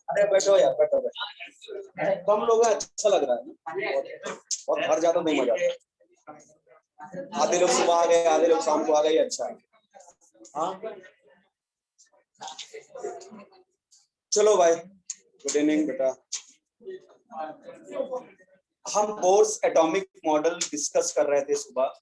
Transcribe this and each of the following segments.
अरे बैठो यार, बैठो बैठो। कम लोग हैं, अच्छा लग रहा है ना, और घर ज्यादा नहीं मजा आता। आधे लोग सुबह आ गए, आधे लोग शाम को आ गए, अच्छा है। हाँ चलो भाई, गुड इवनिंग बेटा। हम बोर्स एटॉमिक मॉडल डिस्कस कर रहे थे सुबह।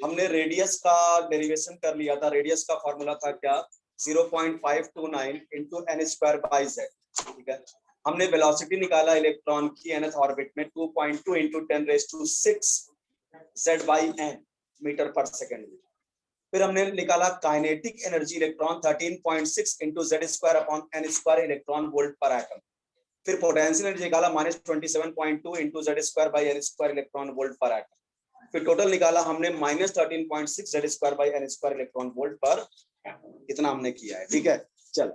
हमने रेडियस का डेरिवेशन कर लिया था। रेडियस का फॉर्मूला था क्या, 0.529 into N square by Z. ठीक है, हमने वेलोसिटी निकाला इलेक्ट्रॉन की nth ऑर्बिट में 2.2 into 10⁶ z by n metre per second में। फिर हमने निकाला kinetic energy electron 13.6 into Z square upon N square electron volt per atom. फिर पोटेंशियल एनर्जी निकाला -27.2 into Z square by N square electron volt per atom. फिर total निकाला हमने -13.6 Z square by N square electron volt per. इतना हमने किया है। ठीक है, चल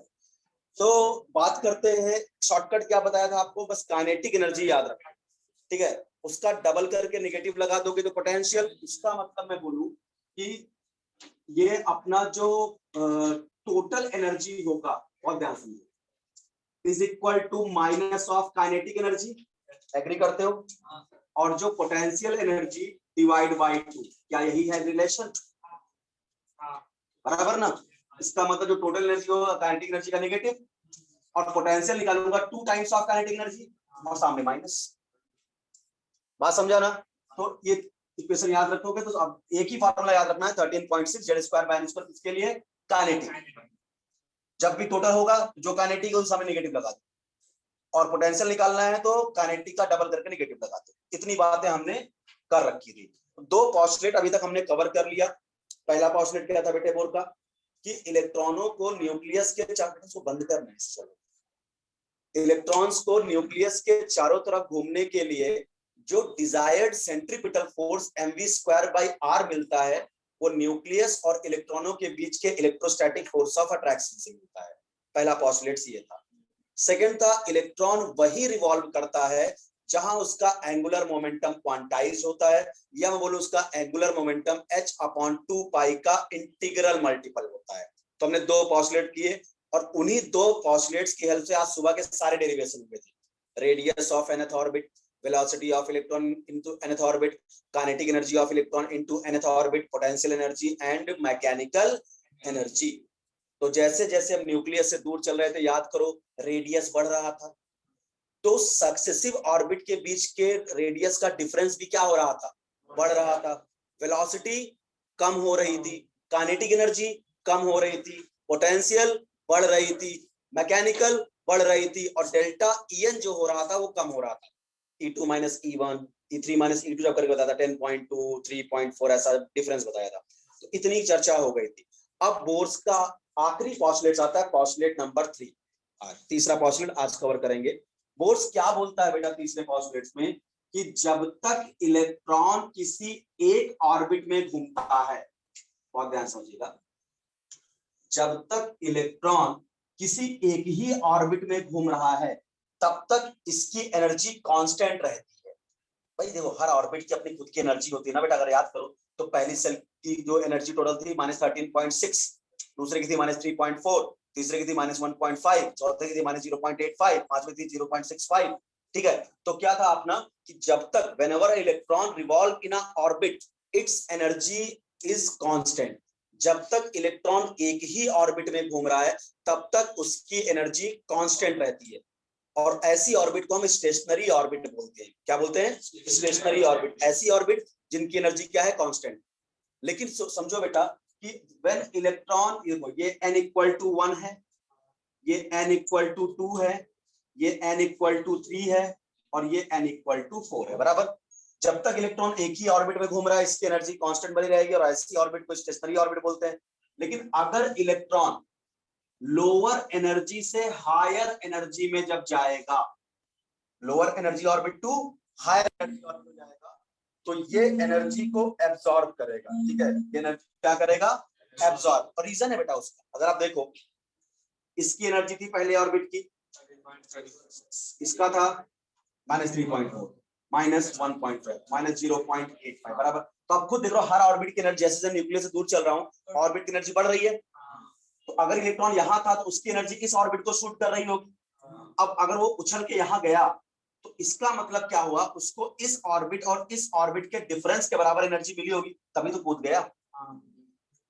तो बात करते हैं। शॉर्टकट क्या बताया था आपको, बस काइनेटिक एनर्जी याद रखना। ठीक है, उसका डबल करके नेगेटिव लगा दोगे तो पोटेंशियल। इसका मतलब मैं बोलूं कि ये अपना जो टोटल एनर्जी होगा, बहुत ध्यान समझो, is equal to minus of kinetic energy. Agree करते हो? और जो पोटेंशियल एनर्जी डिवाइड बाई 2। क्या यही है रिलेशन? बराबर ना? इसका मतलब जो टोटल एनर्जी होगा काइनेटिक एनर्जी का नेगेटिव, और पोटेंशियल निकालूंगा 2 टाइम्स ऑफ काइनेटिक एनर्जी, और सामने माइनस। बात समझा ना? तो ये इक्वेशन याद रखोगे तो अब एक ही फार्मूला याद रखना है, 13.6 Z square by N square. किसके लिए? काइनेटिक। जब भी टोटल होगा जो काइनेटिक है उस सामने नेगेटिव लगा दो, और पोटेंशियल निकालना है तो काइनेटिक का डबल करके नेगेटिव लगा दो। इतनी बातें हमने कर रखी थी। 2 पॉस्टुलेट अभी तक हमने कवर कर लिया। पहला पॉस्टुलेट क्या था बेटे बोर का, कि इलेक्ट्रॉनों को न्यूक्लियस के चारों को बंद करना है। चलो, इलेक्ट्रॉन्स को न्यूक्लियस के चारों तरफ घूमने के लिए जो डिजायर्ड सेंट्रीपिटल फोर्स mv²/r मिलता है, वो न्यूक्लियस और इलेक्ट्रॉनों के बीच के इलेक्ट्रोस्टैटिक फोर्स ऑफ अट्रैक्शन से मिलता है। पहला पॉस्टुलेट ये था। सेकंड था, इलेक्ट्रॉन वही रिवॉल्व करता है जहां उसका एंगुलर मोमेंटम क्वांटाइज होता है, या मैं बोलूं उसका एंगुलर मोमेंटम h/2π का इंटीग्रल मल्टीपल होता है। तो हमने 2 पॉस्टुलेट किए, और उन्हीं 2 पॉस्टुलेट्स की हेल्प से आज सुबह के सारे डेरिवेशन हुए थे। Radius of nth orbit, velocity of electron into nth orbit, kinetic energy of electron into nth orbit, potential energy and mechanical energy। तो जैसे जैसे हम न्यूक्लियस से दूर चल रहे थे, याद करो, रेडियस बढ़ रहा था, तो सक्सेसिव ऑर्बिट के बीच के रेडियस का डिफरेंस भी क्या हो रहा था? बढ़ रहा था। वेलोसिटी कम हो रही थी, काइनेटिक एनर्जी कम हो रही थी, पोटेंशियल बढ़ रही थी, मैकेनिकल बढ़ रही थी, और डेल्टा En जो हो रहा था वो कम हो रहा था। E2 minus E1, E3 minus E2 जब करके बताया था 10.2, 3.4 ऐसा डिफरेंस बताया था। तो इतनी चर्चा हो गई थी। अब बोर्स का आखिरी पॉस्टुलेट आता है, पॉस्टुलेट नंबर 3। तीसरा पॉस्टुलेट आज कवर करेंगे। बोर्स क्या बोलता है बेटा तीसरे पॉस्टुलेट में, कि जब तक इलेक्ट्रॉन किसी एक ऑर्बिट में घूमता है, बहुत ध्यान समझिएगा, जब तक इलेक्ट्रॉन किसी एक ही ऑर्बिट में घूम रहा है तब तक इसकी एनर्जी कांस्टेंट रहती है। भाई देखो, हर ऑर्बिट की अपनी खुद की एनर्जी होती है ना बेटा। अगर याद करो तो पहली सेल की जो एनर्जी टोटल थी -13.6, दूसरे की थी -3.4, तीसरे की थी -1.5, चौथे की थी -0.85, पांचवी थी 0.65। ठीक है, तो क्या था अपना, कि जब तक whenever electron revolve in a orbit it's energy is constant. जब तक इलेक्ट्रॉन एक ही ऑर्बिट में घूम रहा है तब तक उसकी एनर्जी कांस्टेंट रहती है। और ऐसी ऑर्बिट को हम स्टेशनरी ऑर्बिट बोलते हैं। क्या बोलते हैं? Stationery orbit. ऐसी ऑर्बिट जिनकी एनर्जी क्या है? कांस्टेंट। लेकिन समझो बेटा कि व्हेन इलेक्ट्रॉन, ये n = 1 है, ये n = 2 है, ये n = 3 है, और ये n = 4 है। बराबर। जब तक इलेक्ट्रॉन एक ही ऑर्बिट में घूम रहा है इसकी एनर्जी कांस्टेंट बनी रहेगी, और ऐसी ऑर्बिट को स्टेशनरी ऑर्बिट बोलते हैं। लेकिन अगर इलेक्ट्रॉन लोअर एनर्जी से हायर एनर्जी में जब जाएगा, lower energy orbit to higher energy orbit में जाएगा, तो ये एनर्जी को एब्सॉर्ब करेगा। ठीक है, ये एनर्जी क्या करेगा? एब्सॉर्ब। और रीजन है बेटा उसका, अगर आप देखो, इसकी एनर्जी थी पहले ऑर्बिट की, इसका था -3.4, -1.5 -0.85 बराबर। तो आप खुद देख रहे हो हर ऑर्बिट की एनर्जी, जैसे न्यूक्लियस से दूर चल रहा हूँ ऑर्बिट की एनर्जी बढ़ रही है। तो अगर इलेक्ट्रॉन यहाँ था तो उसकी एनर्जी किस ऑर्बिट को शूट कर रही होगी। अब अगर वो उछल के यहाँ गया तो इसका मतलब क्या हुआ, उसको इस ऑर्बिट और इस ऑर्बिट के डिफरेंस के बराबर एनर्जी मिली होगी, तभी तो कूद गया।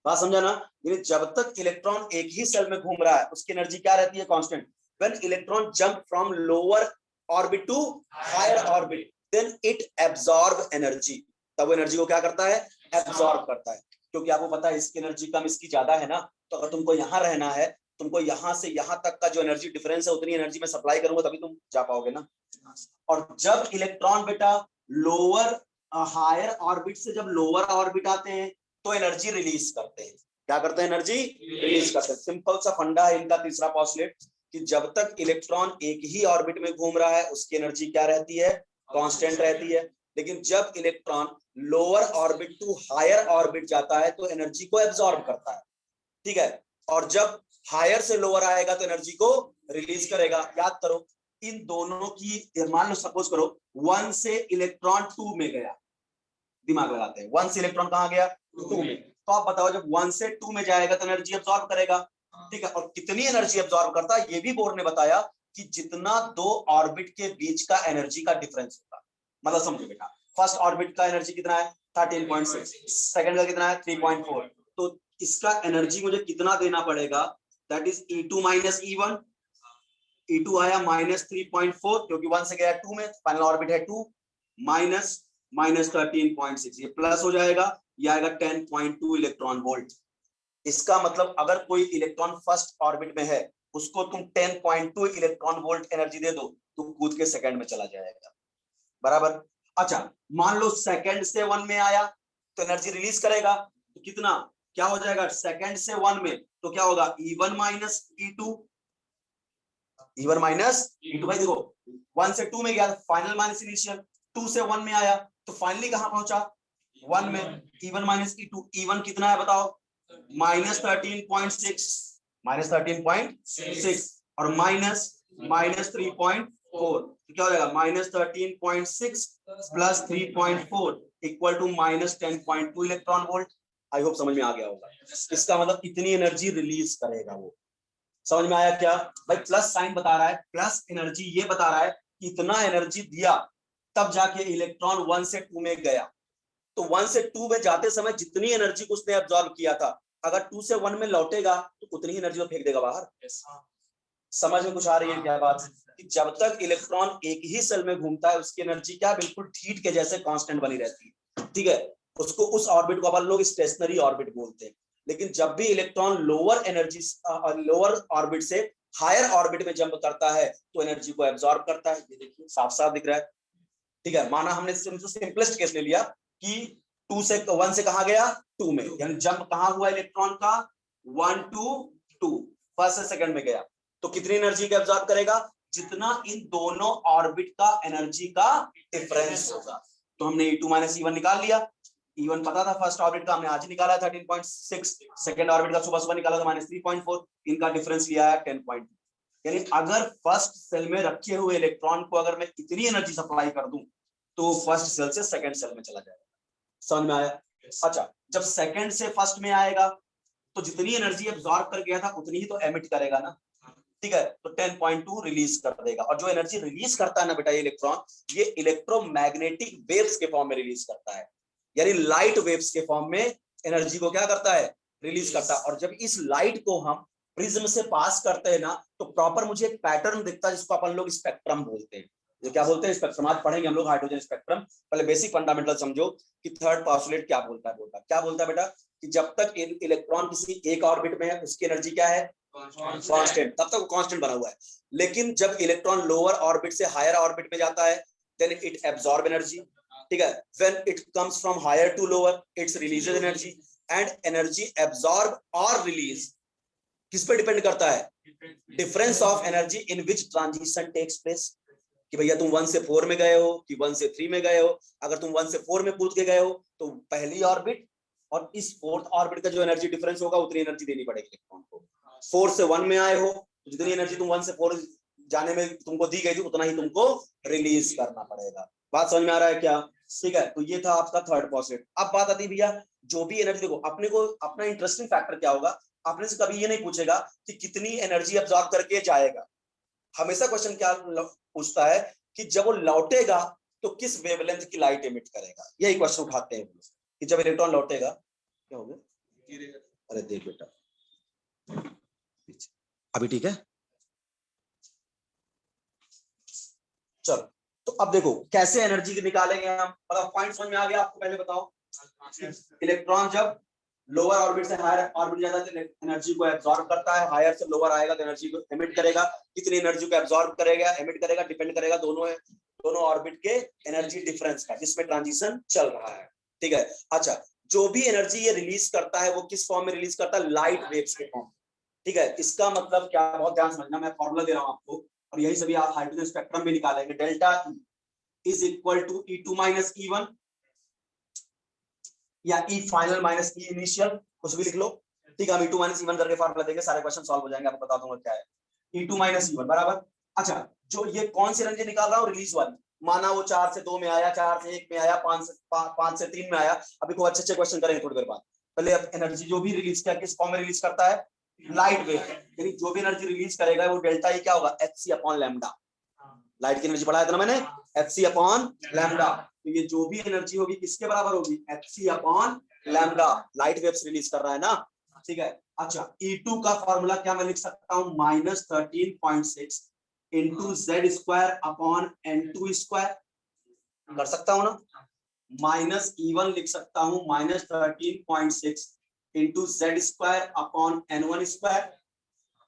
बात समझा ना। यानी जब तक इलेक्ट्रॉन एक ही सेल में घूम रहा है उसकी एनर्जी क्या रहती है, constant. When electron jump from lower orbit to higher orbit then it absorb energy, तब वो एनर्जी को क्या करता है, एब्जॉर्ब करता है। क्योंकि आपको पता है इसकी एनर्जी कम इसकी ज्यादा है ना, तो अगर तुमको यहाँ रहना है, तुमको यहाँ से यहाँ तक का जो एनर्जी डिफरेंस है उतनी एनर्जी में सप्लाई करूंगा तभी तुम जा पाओगे ना। और जब इलेक्ट्रॉन बेटा लोअर हायर ऑर्बिट से जब लोअर ऑर्बिट आते हैं तो एनर्जी रिलीज करते हैं। क्या करते हैं, एनर्जी रिलीज करते हैं। सिंपल सा फंडा है इनका तीसरा पॉस्टुलेट कि जब तक इलेक्ट्रॉन एक ही ऑर्बिट में घूम रहा है उसकी एनर्जी क्या रहती है, कांस्टेंट रहती है। लेकिन जब electron lower orbit to higher orbit जाता है तो एनर्जी को एब्जॉर्ब करता है, ठीक है। और जब हायर से लोअर आएगा तो एनर्जी को रिलीज करेगा। याद करो इन दोनों की, मान लो सपोज करो 1 से इलेक्ट्रॉन 2 में गया, दिमाग लगाते हैं 1 से इलेक्ट्रॉन कहां गया, 2 में। तो आप बताओ जब 1 से 2 में जाएगा तो एनर्जी एब्जॉर्ब करेगा, ठीक है। और कितनी एनर्जी एब्जॉर्ब करता है ये भी बोर्ड ने बताया कि जितना दो ऑर्बिट के बीच का एनर्जी का डिफरेंस होगा। मतलब समझो बेटा, फर्स्ट ऑर्बिट का एनर्जी कितना है 13.6, सेकंड का कितना है 3.4, तो इसका एनर्जी मुझे कितना देना पड़ेगा, that is E2 minus E1। E2 आया -3.4 क्योंकि 1 से गया 2 में, फाइनल ऑर्बिट है 2, माइनस -13.6, ये प्लस हो जाएगा, ये आएगा 10.2 इलेक्ट्रॉन वोल्ट। इसका मतलब अगर कोई इलेक्ट्रॉन फर्स्ट ऑर्बिट में है उसको तुम 10.2 इलेक्ट्रॉन वोल्ट एनर्जी दे दो तो कूद के सेकंड में चला जाएगा, बराबर। अच्छा मान लो सेकंड से 1 में आया तो एनर्जी रिलीज करेगा, तो कितना क्या हो जाएगा, सेकंड से 1 में तो क्या होगा E1 minus E2, E1 minus E2। भाई देखो 1 से 2 में गया फाइनल माइनस इनिशियल, 2 से 1 में आया तो फाइनली कहां पहुंचा 1 में, E1 माइनस E2। E1 कितना है बताओ, -13.6, -13.6 और -3.4, तो क्या हो जाएगा -13.6 plus 3.4 equal to -10.2 electron volt. I hope समझ में आ गया होगा। इसका मतलब इतनी एनर्जी रिलीज करेगा वो, समझ में आया क्या भाई। प्लस साइन बता रहा है, प्लस एनर्जी ये बता रहा है कि इतना एनर्जी दिया तब जाके इलेक्ट्रॉन 1 से 2 में गया। तो 1 से 2 में जाते समय जितनी एनर्जी को उसने एब्जॉर्ब किया था, अगर 2 से 1 में लौटेगा तो उतनी ही एनर्जी को फेंक देगा बाहर। समझ में कुछ आ रही है क्या बात, कि जब तक इलेक्ट्रॉन एक ही सेल में घूमता है उसकी एनर्जी क्या बिल्कुल ठीक के जैसे कांस्टेंट बनी रहती है, ठीक है। उसको उस ऑर्बिट को अपन लोग स्टेशनरी ऑर्बिट बोलते हैं। लेकिन जब भी electron lower energy lower orbit से हायर ऑर्बिट में जंप करता है तो एनर्जी को एब्जॉर्ब करता है। ये देखिए साफ साफ दिख रहा है, ठीक है। माना हमने सिंपलेस्ट केस ले लिया कि 2 से 1 से कहा गया 2 में, यानी जंप कहां हुआ इलेक्ट्रॉन का 1 to 2, फर्स्ट से सेकंड में गया, तो कितनी एनर्जी को एब्जॉर्ब करेगा, जितना इन दोनों ऑर्बिट का एनर्जी का डिफरेंस होगा। तो हमने E2 माइनस E1 निकाल लिया। E1 पता था फर्स्ट ऑर्बिट का, हमने आज निकाला 13.6, सेकंड ऑर्बिट का सुबह सुबह निकाला था -3.4, इनका डिफरेंस लिया है 10.2। यानी अगर फर्स्ट सेल में रखे हुए इलेक्ट्रॉन को अगर मैं इतनी एनर्जी सप्लाई कर दूं तो फर्स्ट सेल से सेकंड सेल में चला जाएगा। समझ में आया। अच्छा जब सेकंड से फर्स्ट में आएगा तो जितनी एनर्जी एब्जॉर्ब कर गया था उतनी ही तो एमिट करेगा ना, ठीक है। तो 10.2 रिलीज कर देगा। और जो एनर्जी रिलीज करता है ना बेटा ये इलेक्ट्रॉन, ये इलेक्ट्रोमैग्नेटिक वेव्स के फॉर्म में रिलीज करता है, यानी लाइट वेव्स के फॉर्म में एनर्जी को क्या करता है, रिलीज करता है। और जब इस लाइट को हम प्रिज्म से पास करते हैं ना तो प्रॉपर मुझे एक पैटर्न दिखता है जिसको अपन लोग स्पेक्ट्रम बोलते हैं। ये क्या बोलते हैं, स्पेक्ट्रम। आज पढ़ेंगे हम लोग हाइड्रोजन स्पेक्ट्रम। पहले बेसिक फंडामेंटल समझो कि थर्ड पॉस्टुलेट क्या बोलता है। क्या बोलता है बेटा कि जब तक इलेक्ट्रॉन किसी एक ऑर्बिट में है उसकी एनर्जी क्या है, कांस्टेंट, तब तक वो कांस्टेंट बना हुआ है। लेकिन जब इलेक्ट्रॉन लोअर ऑर्बिट से हायर ऑर्बिट में जाता है देन इट एब्जॉर्ब एनर्जी, ठीक है। When it comes from higher to lower it's releases energy, and energy absorb और रिलीज किस पे डिपेंड करता है, difference of energy in which transition takes place. कि भैया तुम 1 से 4 में गए हो कि 1 से 3 में गए हो। अगर तुम 1 से 4 में कूद के गए हो तो पहली ऑर्बिट और इस फोर्थ ऑर्बिट का जो एनर्जी डिफरेंस होगा उतनी एनर्जी देनी पड़ेगी इलेक्ट्रॉन को। 4 से 1 में आए हो तो जितनी एनर्जी तुम 1 से 4 जाने में तुमको दी गई थी उतना ही तुमको रिलीज करना पड़ेगा। बात समझ में आ रहा है क्या? ठीक है, तो ये था आपका थर्ड पोस्टुलेट। अब बात आती है भैया जो भी एनर्जी, देखो अपने को अपना इंटरेस्टिंग फैक्टर क्या होगा, आपने से कभी ये नहीं पूछेगा कि कितनी एनर्जी अब्सॉर्ब करके जाएगा। हमेशा क्वेश्चन क्या पूछता है कि जब वो लौटेगा तो किस वेवलेंथ की लाइट एमिट करेगा। यही क्वेश्चन उठाते हैं कि जब इलेक्ट्रॉन लौटेगा क्या होगा। अरे देख बेटा अभी ठीक है। चलो तो अब देखो कैसे एनर्जी निकालेंगे हम, मतलब पॉइंट समझ में आ गया आपको। पहले बताओ, इलेक्ट्रॉन जब लोअर ऑर्बिट से हायर ऑर्बिट जाता है तो एनर्जी को एब्जॉर्ब करता है, हायर से लोअर आएगा तो एनर्जी को एमिट करेगा। कितनी एनर्जी को एब्जॉर्ब करेगा एमिट करेगा डिपेंड करेगा दोनों ऑर्बिट के एनर्जी डिफरेंस का जिसमें ट्रांजिशन चल रहा है। ठीक है, अच्छा जो भी एनर्जी ये रिलीज करता है वो किस फॉर्म में रिलीज करता है, लाइट वेव्स के फॉर्म। ठीक है, इसका मतलब क्या, बहुत ध्यान समझना, मैं फॉर्मूला दे रहा हूं आपको और यही सभी आप हाइड्रोजन स्पेक्ट्रम भी निकालेंगे। Delta E is equal to E2 minus E1 या E final minus E initial, कुछ भी लिख लो। ठीक है, हम E2 माइनस E1 करके फॉर्मूला देंगे, सारे क्वेश्चन सॉल्व हो जाएंगे, आपको बता दूंगा क्या है E2 माइनस E1 बराबर। अच्छा जो ये कौन सी एनर्जी निकाल रहा हूं, रिलीज वाली, माना वो 4 से 2 में आया, 4 से 1 में आया, 5 से 3 में आया। अभी को अच्छे क्वेश्चन करेंगे थोड़ी देर बाद। पहले अब एनर्जी जो भी रिलीज किया किस फॉर्म में रिलीज करता है, लाइट वेव, यानी जो भी एनर्जी रिलीज करेगा वो डेल्टा ई क्या होगा, H C upon lambda. Light की एनर्जी बढ़ाया था ना मैंने, एच सी अपॉन लैम्डा। तो ये जो भी एनर्जी होगी किसके बराबर होगी, H C upon lambda. Light waves release कर रहा है ना। ठीक है, अच्छा E2 का फॉर्मूला क्या मैं लिख सकता हूं, -13.6 into Z square upon N2 square, कर सकता हूं ना। -E1 लिख सकता हूं -13.6 into Z square upon N1 square,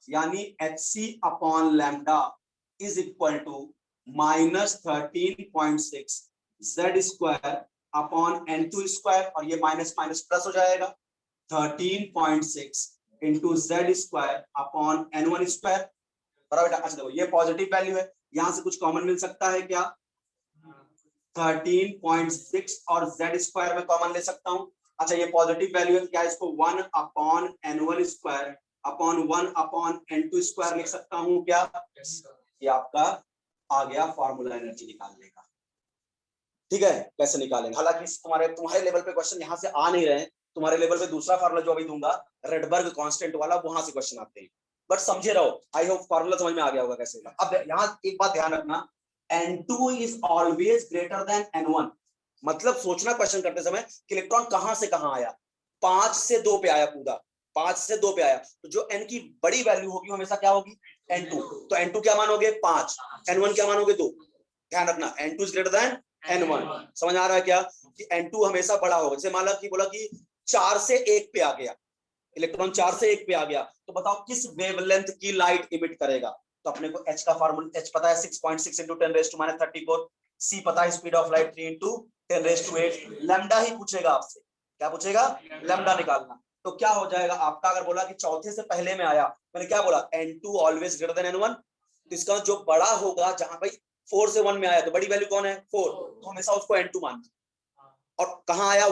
यानी H C upon lambda is equal to -13.6 Z square upon N2 square, और ये माइनस माइनस प्लस हो जाएगा 13.6 into Z square upon N1 square बराबर। अच्छा देखो ये पॉजिटिव वैल्यू है, यहां से कुछ कॉमन मिल सकता है क्या, 13.6 और जेड स्क्वायर में कॉमन ले सकता हूं। अच्छा ये पॉजिटिव वैल्यू है क्या, इसको 1 upon N1 square upon 1 upon N2 square लिख सकता हूं क्या। ये आपका आ गया फॉर्मूला एनर्जी निकालने का। ठीक है, कैसे निकालेंगे, हालांकि तुम्हारे लेवल पे क्वेश्चन यहां से आ नहीं रहे हैं, तुम्हारे लेवल पे दूसरा फॉर्मूला जो अभी दूंगा रेडबर्ग कांस्टेंट वाला, वहां से क्वेश्चन आते हैं। बट समझे रहो, आई होप फॉर्मूला समझ में आ गया होगा कैसे। अब यहाँ एक बात ध्यान रखना, N2 is always greater than N1। मतलब सोचना क्वेश्चन करते समय कि इलेक्ट्रॉन कहां से कहां आया, 5 से 2 पे आया, पूरा 5 से 2 पे आया, तो जो n की बड़ी वैल्यू होगी हमेशा क्या होगी, N2। तो N2 क्या मानोगे 5, N1 क्या मानोगे 2। ध्यान रखना N2 is greater than N1। समझ आ रहा है क्या कि N2 हमेशा बड़ा होगा। जैसे मान लो कि बोला कि 4 से 1 पे आ गया इलेक्ट्रॉन, 4 से 1 पे आ गया, तो बताओ किस वेवलेंथ की लाइट इमिट करेगा। तो अपने को H का फार्मूला, H पता है 6.6 इंटू 10⁻34, C पता है speed of light 3 into 10⁸8, lambda ही पूछेगा आपसे, क्या पूछेगा, लैम्डा निकालना। तो क्या हो जाएगा आपका, अगर बोला कि चौथे से पहले में आया, मैंने क्या बोला N2 always greater than N1, तो इसका जो बड़ा होगा, जहां भाई 4 से 1 में आया तो बड़ी वैल्यू कौन है 4, तो हमेशा उसको N2 मानना। और कहां आया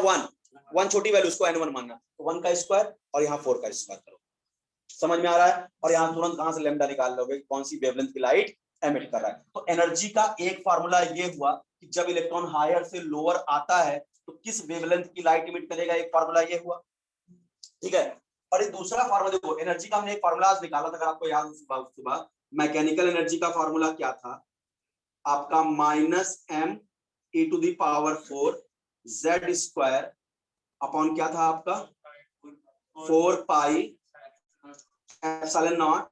1 छोटी वैल्यू, उसको N1 मानना, तो 1 का स्क्वायर और यहाँ 4 का स्क्वायर करो। समझ में आ रहा है, और यहाँ तुरंत कहां से लैम्डा निकाल लोगे, कौन सी वेवलेंथ की लाइट एमिट कर रहा है। तो एनर्जी का एक फार्मूला ये हुआ कि जब इलेक्ट्रॉन हायर से लोअर आता है तो किस वेवलेंथ की लाइट एमिट करेगा, एक फार्मूला ये हुआ। ठीक है, और एक दूसरा फार्मूला देखो, एनर्जी का हमने एक फार्मूला आज निकाला था, अगर आपको याद हो सुबह मैकेनिकल एनर्जी का फार्मूला क्या था आपका, -m(e⁴ जेड स्क्वायर अपॉन क्या था आपका 4 pi epsilon naught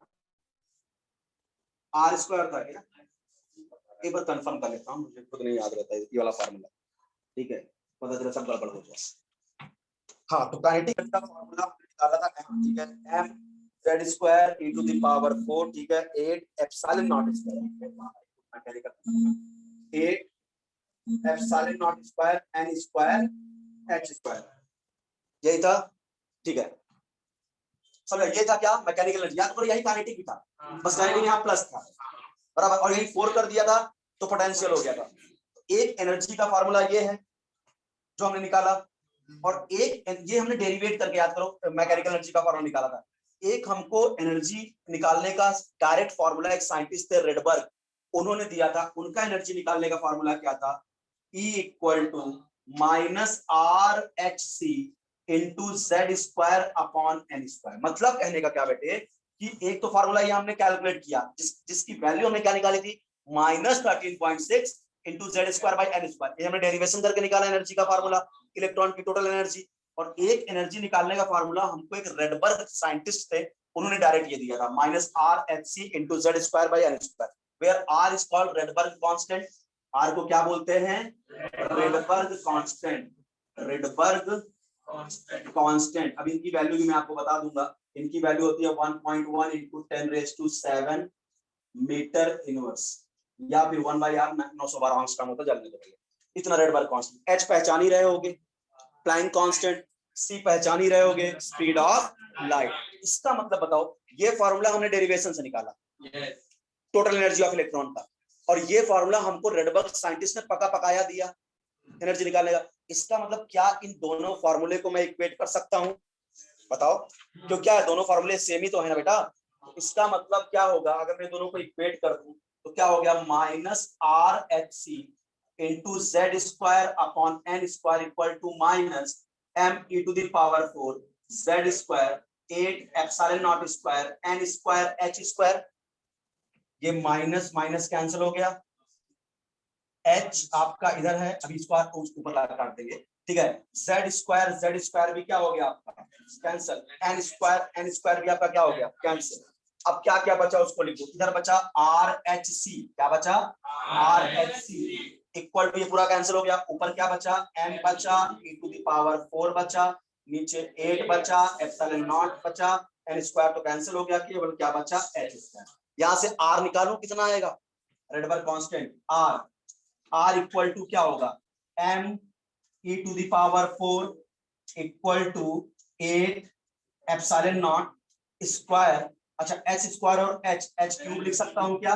R square था क्या। एक बार कंफर्म कर लेता हूं, मुझे खुद नहीं याद रहता है ये वाला फार्मूला। ठीक है, पता चला सब गड़बड़ हो जाए। हाँ, तो काइनेटिक का फार्मूला निकाला था m, ठीक है, m जेड स्क्वायर e⁴, ठीक है, 8 epsilon not square, mechanical 8 epsilon not square n square h square, यही था। ठीक है, समझ ये था क्या, मैकेनिकल एनर्जी। याद करो यही काइनेटिक भी था, बस काइनेटिक यहाँ प्लस था बराबर, और यही 4 कर दिया था तो पोटेंशियल हो गया था। एक एनर्जी का फार्मूला ये है जो हमने निकाला, और एक ये हमने डेरिवेट करके, याद करो मैकेनिकल एनर्जी का फार्मूला निकाला था, एक हमको एनर्जी निकालने का डायरेक्ट फॉर्मूला एक साइंटिस्ट थे रेडबर्ग, उन्होंने दिया था। उनका एनर्जी निकालने का फॉर्मूला क्या था? E equal to minus R H C into Z square upon N square. मतलब कहने का क्या बेटे कि एक तो फॉर्मूला ये हमने कैलकुलेट किया जिसकी वैल्यू हमने क्या निकाली थी, -13.6 into Z square by N square. ये हमने डेरिवेशन करके निकाला एनर्जी का फॉर्मूला, इलेक्ट्रॉन की टोटल एनर्जी। और एक एनर्जी निकालने का फॉर्मूला हमको एक रेडबर्ग साइंटिस्ट थे, उन्होंने डायरेक्ट ये दिया था, -r(h(c) into Z square by N square, where r is called Rydberg constant. r को क्या बोलते हैं? Rydberg constant, Rydberg constant. अब इनकी वैल्यू भी मैं आपको बता दूंगा। इनकी वैल्यू होती है 1.1 इंटू 10⁻⁷ मीटर इनवर्स, या फिर 1/r 912 एंगस्ट्रॉम होता है। जल्दी तो भैया इतना रेडबर्ग कांस्टेंट। h पहचान ही रहे होगे, प्लैंक कांस्टेंट। c पहचान ही रहे होगे, स्पीड ऑफ लाइट। इसका मतलब बताओ, ये फॉर्मूला हमने डेरिवेशन से निकाला टोटल एनर्जी ऑफ इलेक्ट्रॉन का, और ये फॉर्मूला हमको रेडबर्ग साइंटिस्ट ने पका पकाया दिया एनर्जी निकालने का। इसका मतलब क्या इन दोनों फॉर्मूले को मैं इक्वेट कर सकता हूं? बताओ, क्यों क्या है, दोनों फॉर्मूले सेम ही तो है ना बेटा। इसका मतलब क्या होगा, अगर मैं दोनों को इक्वेट कर दूं तो क्या हो गया, -r(h(c) into Z square upon N square equal to -m(e⁴ Z square 8 ε0 square N square H square. ये माइनस माइनस कैंसिल हो गया, h आपका इधर है, अभी इसको आप ऊपर ला काट देंगे, ठीक है। जेड स्क्वायर भी क्या हो गया आपका, कैंसिल। एन स्क्वायर भी आपका क्या हो गया, कैंसिल। अब क्या क्या बचा उसको लिखो, इधर बचा RHC, क्या बचा, RHC इक्वल टू, ये पूरा कैंसिल हो गया। ऊपर क्या बचा, m बचा, e⁴ बचा, नीचे 8 बचा, ε0 बचा, n स्क्वायर तो कैंसिल हो गया, केवल क्या बचा, h स्क्वायर। यहां से r निकालूं, कितना आएगा, Rydberg constant r equal to क्या होगा, m(e⁴ इक्वल टू 8 ε0 स्क्वायर। अच्छा, h स्क्वायर और h क्यूब लिख सकता हूं क्या,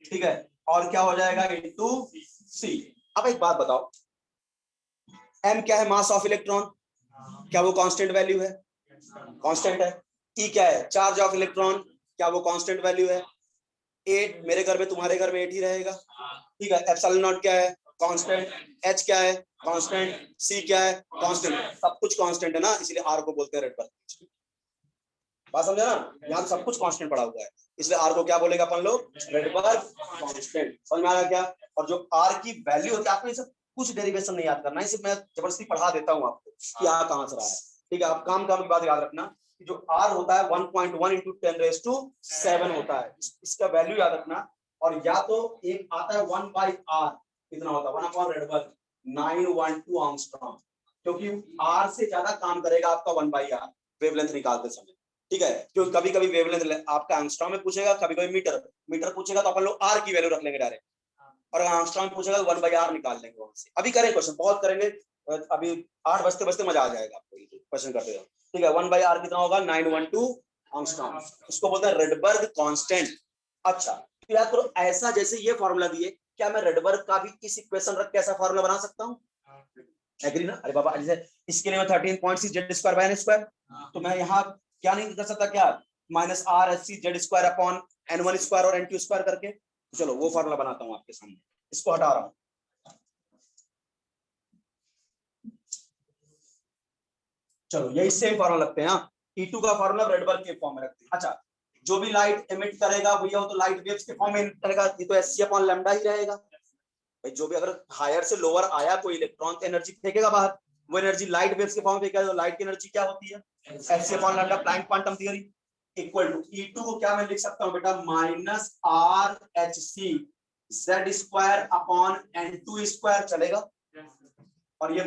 ठीक है। और क्या हो जाएगा, इंटू c। अब एक बात बताओ, m क्या है, मास ऑफ इलेक्ट्रॉन, क्या वो कांस्टेंट वैल्यू है, कांस्टेंट है। e क्या है, चार्ज ऑफ इलेक्ट्रॉन, क्या वो कांस्टेंट वैल्यू है। 8 मेरे घर में, तुम्हारे घर में 8 ही रहेगा, ठीक है। ε0 क्या है, कांस्टेंट। h क्या है, कांस्टेंट। c क्या है, कांस्टेंट। सब कुछ कांस्टेंट है ना, इसलिए r को बोलते हैं रेडबर्ग। बात समझा ना, यहाँ सब कुछ कांस्टेंट पड़ा हुआ है, इसलिए r को क्या बोलेगा अपन लोग, रेडबर्ग कांस्टेंट। समझ में आ गया क्या। और जो r की वैल्यू होती है, आपको ये सब कुछ डेरिवेशन नहीं याद करना है, सिर्फ मैं जबरदस्ती पढ़ा देता हूँ आपको कि यहाँ कहां से रहा है, ठीक है। आप काम की बात याद रखना, जो r होता है 1.1 इंटू 10⁻⁷ होता है, इसका वैल्यू याद रखना। और या तो एक आता है 1/r, कितना होता है, 1 रेडबर्ग 912 एंगस्ट्रॉम, क्योंकि r से ज्यादा काम करेगा आपका 1/r वेवलेंथ निकालते समय, ठीक है। क्योंकि कभी कभी वेवलेंथ आपका एंगस्ट्रॉम में पूछेगा, कभी कभी मीटर पूछेगा, तो अपन लोग r की वैल्यू रख लेंगे डायरेक्ट, और एंगस्ट्रॉम में पूछेगा 1/r निकाल लेंगे वहां से। अभी करें क्वेश्चन, बहुत करेंगे, अभी 8 बजते बजते मजा आ जाएगा आपको क्वेश्चन करते हो, ठीक है। 1/r कितना होगा, 912 एंगस्ट्रॉम, इसको बोलते हैं रेडबर्ग कांस्टेंट। अच्छा, तो याद करो, ऐसा जैसे ये फॉर्मूला दिए, क्या मैं रेडबर्ग का भी इस इक्वेशन रख के ऐसा फॉर्मूला बना सकता हूँ, एग्री ना। अरे बाबा, जैसे इसके लिए मैं 13.6 Z square by N square, तो मैं यहाँ क्या नहीं कर सकता, क्या -r(h(c) Z square upon n1 square और n2 स्क्वायर करके। चलो वो फॉर्मूला बनाता हूँ आपके सामने, इसको हटा रहा हूँ। चलो यही सेम फॉर्मूला लगते हैं, E2 का फॉर्मूला रेडबर्ग के फॉर्म में रखते हैं। अच्छा, जो भी लाइट एमिट करेगा भैया, वो तो लाइट वेव्स के फॉर्म में एमिट करेगा, ये तो hc/λ ही रहेगा भाई। जो भी अगर हायर से लोअर आया कोई इलेक्ट्रॉन, तो एनर्जी फेंकेगा बाहर, वो एनर्जी लाइट वेव्स के फॉर्म में फेंकेगा। तो लाइट की एनर्जी क्या होती है, hc/λ, Planck quantum theory, equal to E2 को क्या मैं लिख सकता हूँ बेटा, -r(h(c) Z square upon n2 square, चलेगा। और ये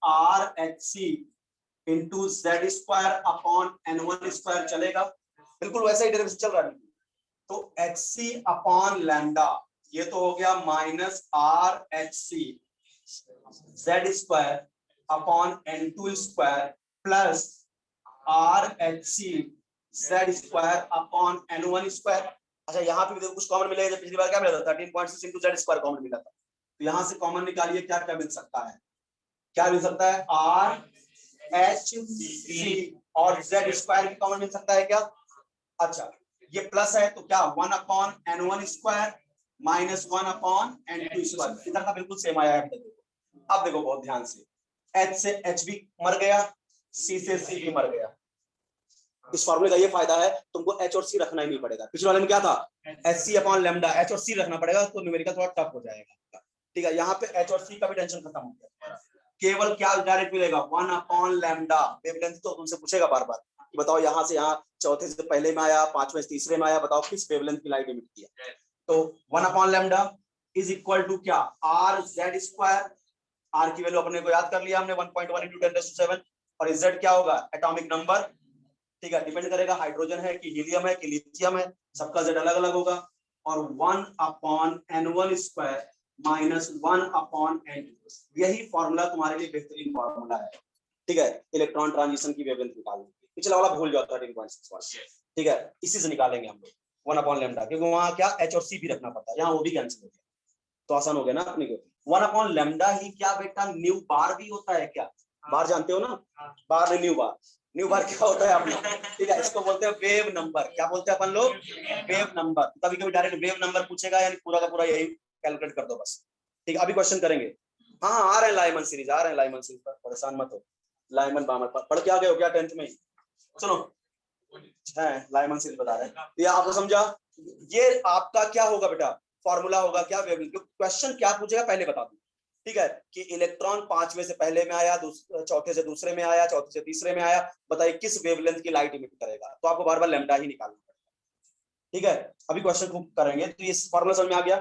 -r(h(c) into Z square upon n1 square, चलेगा। बिल्कुल वैसा ही डेरिवेशन चल रहा है। तो hc अपॉन लैम्डा, ये तो हो गया -r(h(c) Z square upon n2 square plus r(h(c) Z square upon n1 square. अच्छा, यहाँ पे भी देखो कुछ कॉमन मिलेगा, पिछली बार क्या मिला था, 13.6 इंटू जेड स्क्वायर कॉमन मिला था। तो यहाँ से कॉमन निकालिए, क्या क्या मिल सकता है, क्या मिल सकता है, r(h(c) और z स्क्वायर भी कॉमन मिल सकता है क्या? अच्छा, ये प्लस है तो क्या 1 upon n1 square minus 1 upon n2 square, इधर का बिल्कुल सेम आया है। अब देखो बहुत ध्यान से, h से h भी मर गया, c से c भी मर गया। इस फॉर्मूले का ये फायदा है, तुमको h और c रखना ही नहीं पड़ेगा। पिछले वाले में क्या था, hc अपॉन लैम्डा, h और c रखना पड़ेगा तो न्यूमेरिकल थोड़ा टफ हो जाएगा। ठीक है, यहाँ पे h और c का भी टेंशन खत्म हो गया, केवल क्या डायरेक्ट मिलेगा 1 अपॉन लैम्डा। वेवलेंथ तो तुमसे पूछेगा बार बार कि बताओ यहाँ से यहाँ चौथे से पहले में आया, पांचवें से तीसरे में आया, बताओ किस वेवलेंथ की लाइट एमिट किया। तो 1 upon lambda is equal to क्या, आर जेड स्क्वायर। आर की वैल्यू अपने को याद कर लिया हमने 1.1 into 10⁻⁷, और जेड क्या होगा, एटॉमिक नंबर। ठीक है, डिपेंड करेगा हाइड्रोजन है कि हीलियम है कि लिथियम है, सबका जेड अलग अलग होगा। और 1 upon n1 square minus 1 upon n2, यही फॉर्मूला तुम्हारे लिए बेहतरीन फॉर्मूला है। ठीक है, इलेक्ट्रॉन ट्रांजिशन की वेवलेंथ निकालने, पिछला वाला भूल जाओ 13.6। ठीक है, इसी से निकालेंगे हम लोग 1 अपॉन लैम्डा, क्योंकि वहां क्या h और c भी रखना पड़ता है, यहाँ वो भी कैंसिल हो गया तो आसान हो गया ना अपने को। 1 अपॉन लैम्डा ही क्या बेटा, न्यू बार भी होता है क्या? बार जानते हो ना, बार नहीं न्यू बार। न्यू बार क्या होता है आप लोग? ठीक है, इसको बोलते हैं वेव नंबर। क्या बोलते हैं अपन लोग, वेव नंबर। कभी कभी डायरेक्ट वेव नंबर पूछेगा, यानी पूरा का पूरा यही कैलकुलेट कर दो बस। ठीक है, अभी क्वेश्चन करेंगे। हाँ आ रहे हैं लाइमन सीरीज, आ रहे हैं लाइमन सीरीज पर, परेशान मत हो। लाइमन बामर पढ़ के आ गए हो क्या 10th में? सुनो है लाइमन सीरीज बता रहे हैं, ये आपको समझा। ये आपका क्या होगा बेटा, फॉर्मूला होगा क्या वेवलेंथ। क्वेश्चन क्या पूछेगा पहले बता दूं। ठीक है, कि इलेक्ट्रॉन पांचवें से पहले में आया, चौथे से दूसरे में आया, चौथे से तीसरे में आया, बताइए किस वेवलेंथ की लाइट इमिट करेगा। तो आपको बार बार लैम्डा ही निकालना पड़ेगा। ठीक है, अभी क्वेश्चन खूब करेंगे। तो ये फॉर्मूला समझ में आ गया,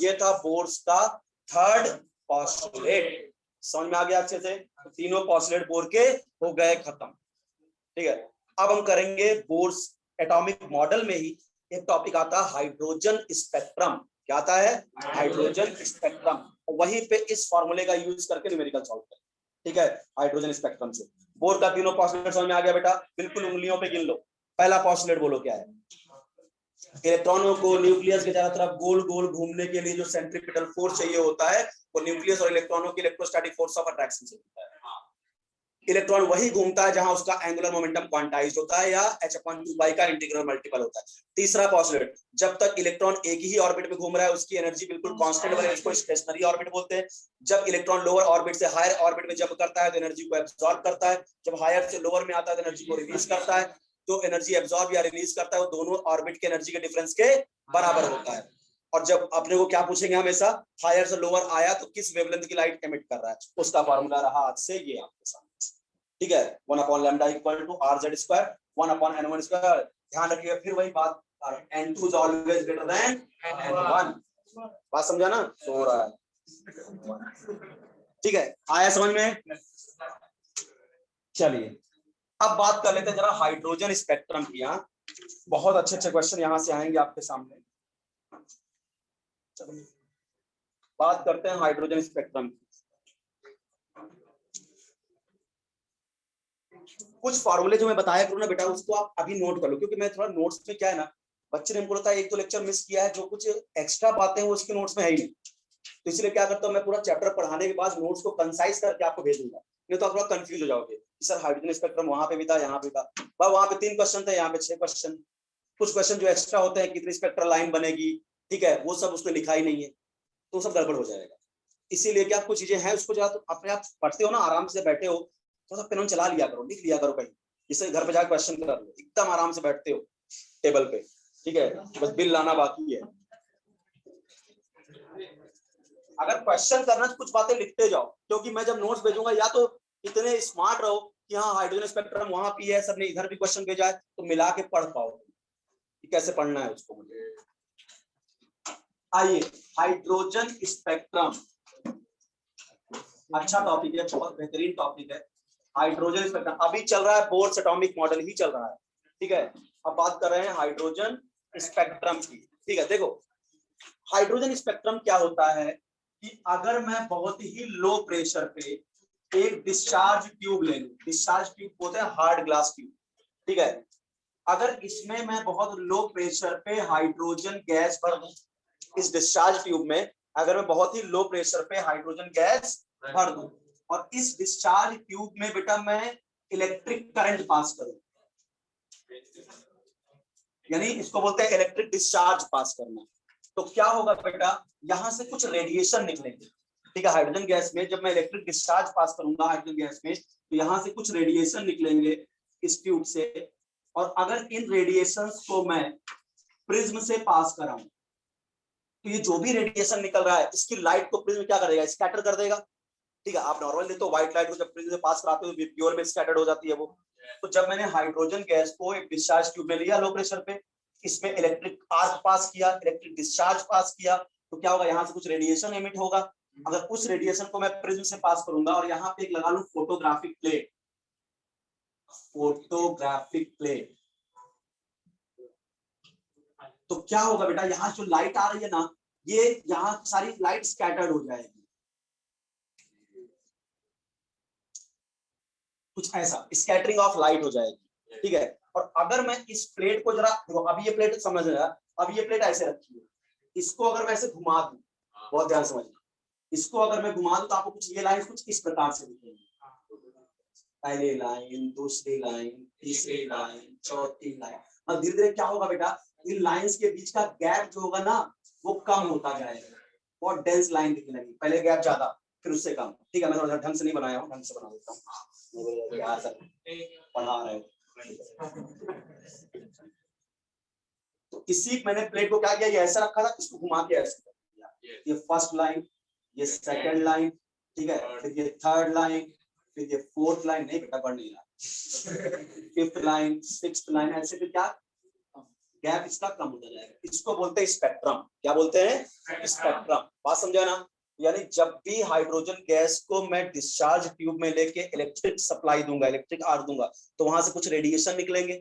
ये था बोर्स का थर्ड पोस्टुलेट। समझ में आ गया अच्छे से, तो तीनों पोस्टुलेट बोर के हो गए खत्म। ठीक है, अब हम करेंगे बोर्स एटॉमिक मॉडल में ही एक टॉपिक आता है हाइड्रोजन स्पेक्ट्रम। क्या आता है, हाइड्रोजन स्पेक्ट्रम। वहीं पे इस फॉर्मूले का यूज करके न्यूमेरिकल सॉल्व करें। ठीक है, हाइड्रोजन स्पेक्ट्रम से बोर का तीनों पोस्टुलेट समझ में आ गया बेटा, बिल्कुल उंगलियों पे गिन लो। पहला पोस्टुलेट बोलो क्या है, इलेक्ट्रॉनों को न्यूक्लियस के चारों तरफ गोल गोल घूमने के लिए जो सेंट्रीपिटल फोर्स चाहिए होता है, वो न्यूक्लियस और इलेक्ट्रॉनों की इलेक्ट्रोस्टैटिक फोर्स ऑफ अट्रैक्शन से होता है। इलेक्ट्रॉन वही घूमता है जहां उसका एंगुलर मोमेंटम क्वांटाइज्ड होता है या h/2 का इंटीग्रल मल्टीपल होता है। तीसरा पोस्टुलेट, जब तक इलेक्ट्रॉन एक ही ऑर्बिट में घूम रहा है उसकी एनर्जी बिल्कुल कांस्टेंट बने, इसको स्टेशनरी ऑर्बिट बोलते हैं। जब इलेक्ट्रॉन लोअर ऑर्बिट से हायर ऑर्बिट में जंप करता है तो एनर्जी को एब्सॉर्ब करता है, जब हायर से लोअर में आता है तो एनर्जी को रिलीज करता है। तो एनर्जी एब्सॉर्ब या रिलीज करता है वो दोनों ऑर्बिट के एनर्जी के डिफरेंस के बराबर होता है। और जब अपने को क्या पूछेंगे हमेशा, हायर से लोअर आया तो किस वेवलेंथ की लाइट एमिट कर रहा है, उसका फॉर्मूला रहा आज से ये आपके सामने। ठीक है, 1 upon lambda equal to R Z square 1 upon n1 square. ध्यान रखिएगा फिर वही बात, n2 is always greater than n1। बात समझा ना, सो रहा है। ठीक है, आया समझ में। चलिए अब बात कर लेते हैं जरा हाइड्रोजन स्पेक्ट्रम की। यहाँ बहुत अच्छे अच्छे क्वेश्चन यहाँ से आएंगे आपके सामने। चलिए बात करते हैं हाइड्रोजन स्पेक्ट्रम की। कुछ फॉर्मूले जो मैं बताया करूँ ना बेटा, उसको आप अभी नोट कर लो, क्योंकि मैं थोड़ा नोट्स में क्या है ना, बच्चे ने हमको लगता है एक तो लेक्चर मिस किया है, जो कुछ एक्स्ट्रा बातें हैं वो उसके नोट्स में है ही नहीं। तो इसलिए क्या करता हूँ मैं, पूरा चैप्टर पढ़ाने के बाद नोट्स को कंसाइज करके आपको भेजूंगा, नहीं तो आप थोड़ा कंफ्यूज हो जाओगे कि सर हाइड्रोजन स्पेक्ट्रम वहां पे भी था, यहाँ पे था, वहां पे 3 क्वेश्चन थे, यहाँ पे 6 क्वेश्चन। कुछ क्वेश्चन जो एक्स्ट्रा होते हैं, कितनी स्पेक्ट्रल लाइन बनेगी, ठीक है, वो सब उसने लिखा ही नहीं है, तो सब गड़बड़ हो जाएगा। इसीलिए क्या कुछ चीजें हैं उसको जरा तो अपने आप पढ़ते हो ना, आराम से बैठे हो, थोड़ा सा पेन चला लिया करो, लिख लिया करो कहीं, जिससे घर पे जाकर क्वेश्चन कर लो, एकदम आराम से बैठते हो टेबल पे। ठीक है, बस बिल लाना बाकी है। अगर क्वेश्चन करना तो कुछ बातें लिखते जाओ, क्योंकि मैं जब नोट्स भेजूंगा या तो इतने स्मार्ट रहो कि हाँ हाइड्रोजन स्पेक्ट्रम वहां भी है, सबने इधर भी क्वेश्चन भेजा है, तो मिला के पढ़ पाओ कि कैसे पढ़ना है उसको। मुझे आइए, हाइड्रोजन स्पेक्ट्रम अच्छा टॉपिक है, बहुत बेहतरीन टॉपिक है। हाइड्रोजन स्पेक्ट्रम अभी चल रहा है, बोर्स एटॉमिक मॉडल ही चल रहा है। ठीक है, अब बात कर रहे हैं हाइड्रोजन स्पेक्ट्रम की। ठीक है, देखो हाइड्रोजन स्पेक्ट्रम क्या होता है कि अगर मैं बहुत ही लो प्रेशर पे एक डिस्चार्ज ट्यूब ले लूं, डिस्चार्ज ट्यूब होते हैं हार्ड ग्लास ट्यूब। ठीक है, अगर इसमें मैं बहुत लो प्रेशर पे हाइड्रोजन गैस भर दूं, इस डिस्चार्ज ट्यूब में अगर मैं बहुत ही लो प्रेशर पे हाइड्रोजन गैस भर दूं, और इस डिस्चार्ज ट्यूब में बेटा मैं इलेक्ट्रिक करंट पास करूं, यानी इसको बोलते हैं इलेक्ट्रिक डिस्चार्ज पास करना। तो क्या होगा बेटा, यहां से कुछ रेडिएशन निकलेंगे, ठीक है। हाइड्रोजन गैस में जब मैं इलेक्ट्रिक डिस्चार्ज पास करूंगा हाइड्रोजन गैस में, तो यहां से कुछ रेडिएशन निकलेंगे इस ट्यूब से, और अगर इन रेडिएशंस को मैं प्रिज्म से पास कराऊं, तो ये जो भी रेडिएशन निकल रहा है इसकी लाइट को प्रिज्म क्या करेगा, स्कैटर कर देगा, ठीक है। आप नॉर्मल देखते हो व्हाइट लाइट को जब प्रिज्म से पास कराते हो प्योर में स्कैटर्ड हो जाती है वो। तो जब मैंने हाइड्रोजन गैस को एक डिस्चार्ज ट्यूब में लिया लो प्रेशर पे, इसमें इलेक्ट्रिक आर्क पास किया, इलेक्ट्रिक डिस्चार्ज पास किया, तो क्या होगा, यहाँ से कुछ रेडिएशन एमिट होगा। अगर उस रेडिएशन को मैं प्रिज्म से पास करूंगा और यहाँ पे एक लगा लूं फोटोग्राफिक प्लेट, फोटोग्राफिक प्लेट, तो क्या होगा बेटा, यहाँ जो लाइट आ रही है ना, ये यहाँ सारी लाइट स्कैटर्ड हो जाएगी, कुछ ऐसा स्कैटरिंग ऑफ लाइट हो जाएगी, ठीक है। और अगर मैं इस प्लेट को जरा, अब ये प्लेट समझ रहा, अब ये प्लेट ऐसे रखी है, इसको अगर मैं ऐसे घुमा दूं, बहुत ध्यान समझना, इसको अगर मैं घुमा दूं तो आपको कुछ ये लाइन कुछ इस प्रकार से दिखेंगी, पहली लाइन, दूसरी लाइन, तीसरी लाइन, चौथी लाइन। और धीरे धीरे क्या होगा बेटा, इन लाइंस के बीच का गैप जो होगा ना वो कम होता जाएगा, बहुत डेंस लाइन दिखने लगी, पहले गैप ज्यादा फिर उससे कम, ठीक है। मैं थोड़ा ढंग से नहीं बनाया हूँ, ढंग से बना देता हूँ, यार सर पढ़ा रहे हो। तो इसी मैंने प्लेट को क्या किया, ये ऐसा रखा था, इसको घुमा के ऐसे कर दिया, ये फर्स्ट लाइन, ये सेकंड लाइन, ठीक है, फिर ये थर्ड लाइन, फिर ये फोर्थ लाइन, नहीं बेटा बढ़ नहीं रहा, फिफ्थ लाइन, सिक्स्थ लाइन, ऐसे फिर क्या गैप इसका कम होता जाएगा। इसको बोलते हैं स्पेक्ट्रम, क्या बोलते हैं, स्पेक्ट्रम। बात समझा ना, यानी जब भी हाइड्रोजन गैस को मैं डिस्चार्ज ट्यूब में लेके इलेक्ट्रिक सप्लाई दूंगा, इलेक्ट्रिक आर्क दूंगा, तो वहां से कुछ रेडिएशन निकलेंगे।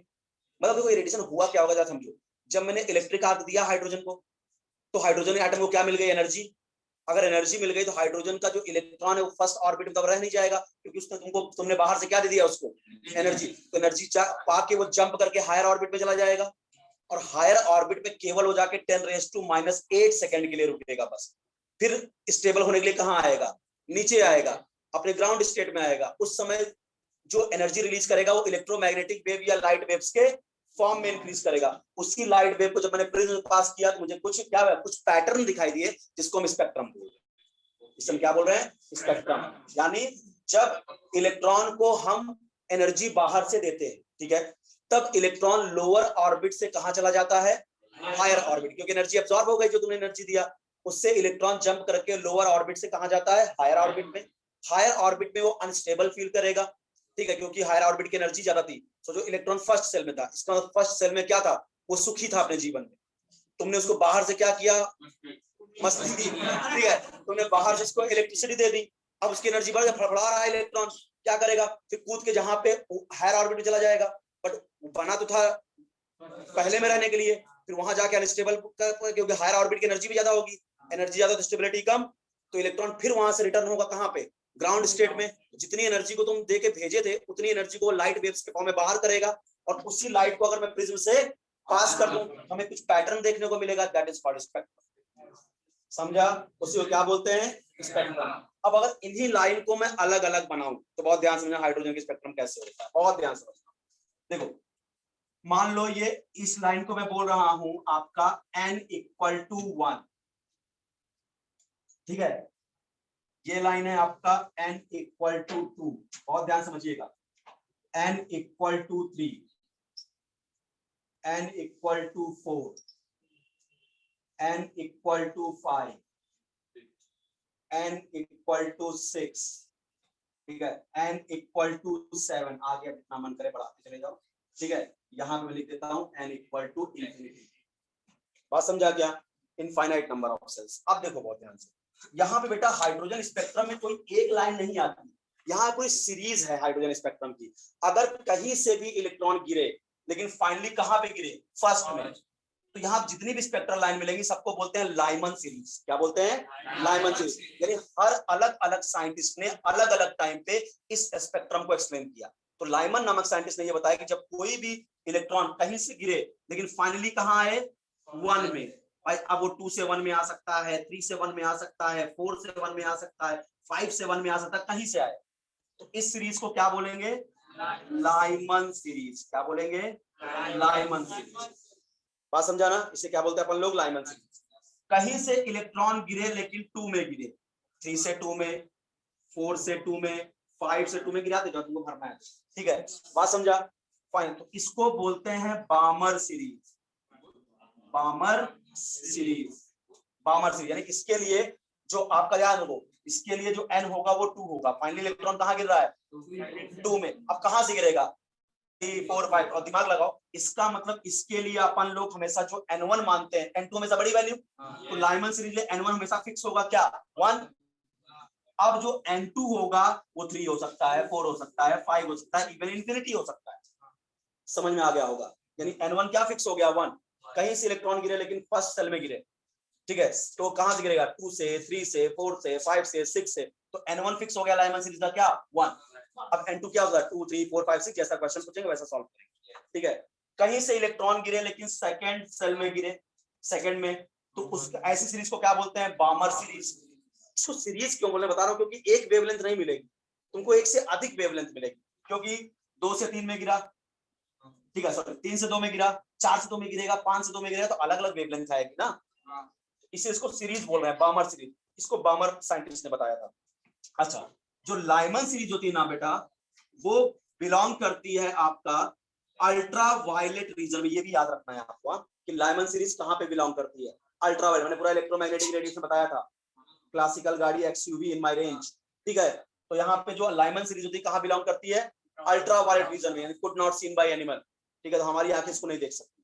मतलब देखो ये रेडिएशन हुआ क्या होगा जरा समझो, जब मैंने इलेक्ट्रिक आर्क दिया हाइड्रोजन को, तो हाइड्रोजन एटम को क्या मिल गई, एनर्जी। अगर एनर्जी मिल गई तो हाइड्रोजन का जो इलेक्ट्रॉन है वो फर्स्ट ऑर्बिट में रह नहीं जाएगा, क्योंकि उसने तुमने बाहर से क्या दे दिया उसको, एनर्जी। तो एनर्जी पाके वो जंप करके हायर ऑर्बिट में चला जाएगा, और हायर ऑर्बिट में केवल हो जाके 10⁻⁻8 सेकंड के लिए रुकेगा बस। फिर स्टेबल होने के लिए कहां आएगा, नीचे आएगा, अपने ग्राउंड स्टेट में आएगा। उस समय जो एनर्जी रिलीज करेगा वो इलेक्ट्रोमैग्नेटिक वेव या लाइट वेव्स के फॉर्म में इंक्रीज करेगा। उसी लाइट वेव को जब मैंने प्रिज्म पास किया तो मुझे कुछ क्या है, कुछ पैटर्न दिखाई दिए, जिसको हम स्पेक्ट्रम बोल रहे हैं। इसमें क्या बोल रहे हैं, स्पेक्ट्रम। यानी जब इलेक्ट्रॉन को हम एनर्जी बाहर से देते हैं, ठीक है, तब इलेक्ट्रॉन लोअर ऑर्बिट से कहां चला जाता है, हायर ऑर्बिट, क्योंकि एनर्जी अब्सॉर्ब हो गई जो तुमने एनर्जी दिया, उससे इलेक्ट्रॉन जंप करके लोअर ऑर्बिट से कहां जाता है, हायर ऑर्बिट में। हायर ऑर्बिट में वो अनस्टेबल फील करेगा, ठीक है, क्योंकि हायर ऑर्बिट की एनर्जी ज्यादा थी। तो जो इलेक्ट्रॉन फर्स्ट सेल में था, इसका फर्स्ट सेल में क्या था, वो सुखी था अपने जीवन में, तुमने उसको बाहर से क्या किया, मस्ती दी, ठीक है, तुमने बाहर से इसको इलेक्ट्रिसिटी दे दी। अब उसकी एनर्जी बढ़ गई, फड़फड़ा रहा है इलेक्ट्रॉन, क्या करेगा, फिर कूद के जहां पे हायर ऑर्बिट में चला जाएगा, बट बना तो था पहले में रहने के लिए, फिर वहां जाके अनस्टेबल, क्योंकि हायर ऑर्बिट की एनर्जी भी ज्यादा होगी, एनर्जी ज्यादा तो स्टेबिलिटी कम, तो इलेक्ट्रॉन फिर वहां से रिटर्न होगा कहां पे, ग्राउंड स्टेट में। जितनी एनर्जी को तुम दे के भेजे थे उतनी एनर्जी को लाइट वेव्स के फॉर्म में बाहर करेगा, और उसी लाइट को अगर मैं प्रिज्म से पास कर दूं, हमें कुछ पैटर्न देखने को मिलेगा, दैट इज कॉल्ड स्पेक्ट्रम। समझा, उसी को क्या बोलते हैं, स्पेक्ट्रम। अब अगर इन्हीं लाइन को मैं अलग अलग बनाऊं तो बहुत ध्यान समझना हाइड्रोजन की स्पेक्ट्रम कैसे होता है, बहुत ध्यान समझना। देखो मान लो ये इस लाइन को मैं बोल रहा हूं आपका n=1, ठीक है, ये लाइन है आपका n=2, बहुत ध्यान समझिएगा, n=3, n=4, n=5, n=6, ठीक है, n=7, आगे जितना मन करे बढ़ाते चले जाओ, ठीक है। यहां पे मैं लिख देता हूं n=∞। बात समझा क्या, इनफाइनाइट नंबर ऑफ सेल्स। अब देखो बहुत ध्यान से, यहाँ पे बेटा हाइड्रोजन स्पेक्ट्रम में कोई एक लाइन नहीं आती, यहाँ कोई सीरीज है हाइड्रोजन स्पेक्ट्रम की। अगर कहीं से भी इलेक्ट्रॉन गिरे, लेकिन फाइनली कहां पे गिरे, फर्स्ट में, तो यहाँ जितनी भी स्पेक्ट्रल लाइन मिलेंगी सबको बोलते हैं लाइमन सीरीज। क्या बोलते हैं, लाइमन सीरीज। यानी हर अलग अलग साइंटिस्ट ने अलग अलग टाइम पे इस स्पेक्ट्रम को एक्सप्लेन किया। तो लाइमन नामक साइंटिस्ट ने यह बताया कि जब कोई भी इलेक्ट्रॉन कहीं से गिरे लेकिन फाइनली कहां आए, 1 में, भाई अब वो 2 से 1 में आ सकता है, 3 से 1 में आ सकता है, 4 से 1 में आ सकता है, 5 से 1 में आ सकता है, कहीं से आए, तो इस सीरीज को क्या बोलेंगे, लाइमन सीरीज। क्या बोलेंगे? Lyman series. बात समझा ना? इसे क्या बोलते हैं अपन लोग? Lyman series. कहीं से इलेक्ट्रॉन गिरे लेकिन 2 में गिरे, 3 से 2 में, 4 से 2 में, 5 से 2 में गिरा देगा, तुमको भरना है। ठीक है, बात समझा? फाइन। तो इसको बोलते हैं बामर series. Balmer series. Balmer series यानी इसके लिए जो आपका याद हो, इसके लिए जो n होगा वो 2 होगा। फाइनली इलेक्ट्रॉन कहाँ गिर रहा है? 2 में। अब कहां से गिरेगा? 3, 4, 5। और दिमाग लगाओ, इसका मतलब इसके लिए अपन लोग हमेशा जो n1 मानते हैं, n2 हमेशा बड़ी वैल्यू, तो लाइमन सीरीज में n1 हमेशा फिक्स होगा क्या? 1। अब जो n2 होगा वो 3 हो सकता है, 4 हो सकता है, 5 हो सकता है, इवन इंफिनिटी हो सकता है। समझ में आ गया होगा? यानी n1 क्या फिक्स हो गया? 1। कहीं से इलेक्ट्रॉन गिरे लेकिन फर्स्ट सेल में गिरे। ठीक है, तो कहां से गिरेगा? 2 से, 3 से, 4 से, 5 से, 6 से। तो n1 फिक्स हो गया लाइमन सीरीज का क्या? 1। अब n2 क्या होगा? 2, 3, 4, 5, 6। जैसा क्वेश्चन पूछेंगे वैसा सॉल्व करेंगे। ठीक है, कहीं से इलेक्ट्रॉन गिरे लेकिन सेकंड सेल में गिरे, सेकंड में, तो उसका ऐसी सीरीज को क्या बोलते हैं? बामर सीरीज। इसको सीरीज क्यों बोले बता रहा हूं, क्योंकि एक वेवलेंथ नहीं मिलेगी तुमको, एक से अधिक वेवलेंथ मिलेगी। क्योंकि 2 से 3 में गिरा, ठीक है, सॉरी 3 से 2 में गिरा, 4 से 2 में गिरेगा, 5 से 2 में गिरेगा, तो अलग अलग वेवलेंथ आएगी ना। इसे इसको सीरीज बोल रहे हैं, बामर सीरीज। इसको बामर साइंटिस्ट ने बताया था। अच्छा, जो लाइमन सीरीज होती है ना बेटा, वो बिलोंग करती है आपका अल्ट्रा वायलेट रीजन में। ये भी याद रखना है आपको कि लाइमन सीरीज कहां पे बिलोंग करती है? Ultraviolet. मैंने पूरा इलेक्ट्रोमैग्नेटिक रेडिएशन बताया था, क्लासिकल गाड़ी एक्सयूवी इन माय रेंज। ठीक है, तो यहाँ पे जो लाइमन सीरीज होती है कहां बिलोंग करती है? अल्ट्रा वायलेट रीजन में, यानी could not seen by animal. ठीक है, तो हमारी आंखें इसको नहीं देख सकती।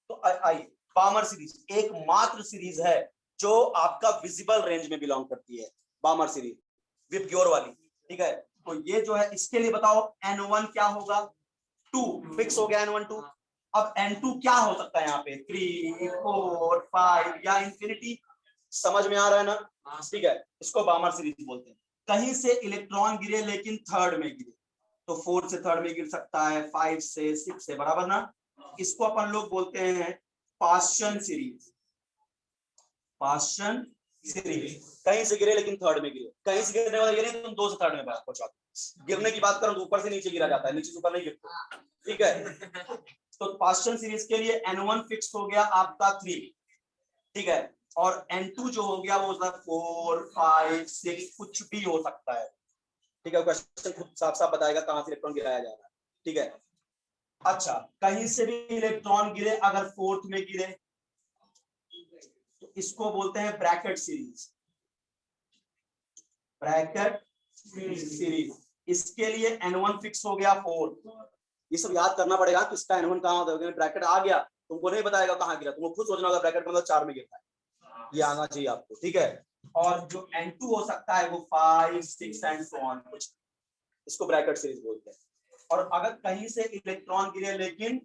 तो आइए, बामर सीरीज एकमात्र सीरीज है जो आपका विजिबल रेंज में बिलोंग करती है, बामर सीरीज विद ग्योर वाली। ठीक है, तो ये जो है इसके लिए बताओ n1 क्या होगा? 2 फिक्स हो गया, n1 2। अब n2 क्या हो सकता है यहाँ पे? 3, 4, 5 या इंफिनिटी। समझ में आ रहा है ना? ठीक है, इसको बामर सीरीज बोलते हैं। कहीं से इलेक्ट्रॉन गिरे लेकिन थर्ड में गिरे, तो 4 से थर्ड में गिर सकता है, 5 से, 6 से, बराबर ना? इसको अपन लोग बोलते हैं पाश्चन सीरीज। पाश्चन सीरीज। कहीं से गिरे लेकिन थर्ड में गिरे, कहीं से गिरने वाला गिरे तो तुम 2 से थर्ड में पहुंचा दो। गिरने की बात करूं तो ऊपर से नीचे गिरा जाता है, नीचे से ऊपर नहीं गिरता। ठीक है, तो पाश्चन सीरीज के लिए n1 फिक्स हो गया आपका 3। ठीक है, और n2 जो हो गया वो 4, 5, 6 कुछ भी हो सकता है। ठीक है, क्वेश्चन खुद साफ साफ बताएगा कहां से इलेक्ट्रॉन गिराया जा रहा है। ठीक है, अच्छा, कहीं से भी इलेक्ट्रॉन गिरे, अगर फोर्थ में गिरे तो इसको बोलते हैं ब्रैकेट सीरीज। Brackett series. इसके लिए n1 फिक्स हो गया 4। ये सब याद करना पड़ेगा कि इसका n1 कहां होता है। ब्रैकेट आ गया, तुमको नहीं बताएगा कहां गिरा, तुमको खुद सोचना होगा ब्रैकेट मतलब 4 में गिरता है, ये आना चाहिए आपको। ठीक है, और जो n2 हो सकता है वो 5, 6 एंड सो ऑन, कुछ, इसको ब्रैकेट सीरीज बोलते हैं। और अगर कहीं से इलेक्ट्रॉन गिरे लेकिन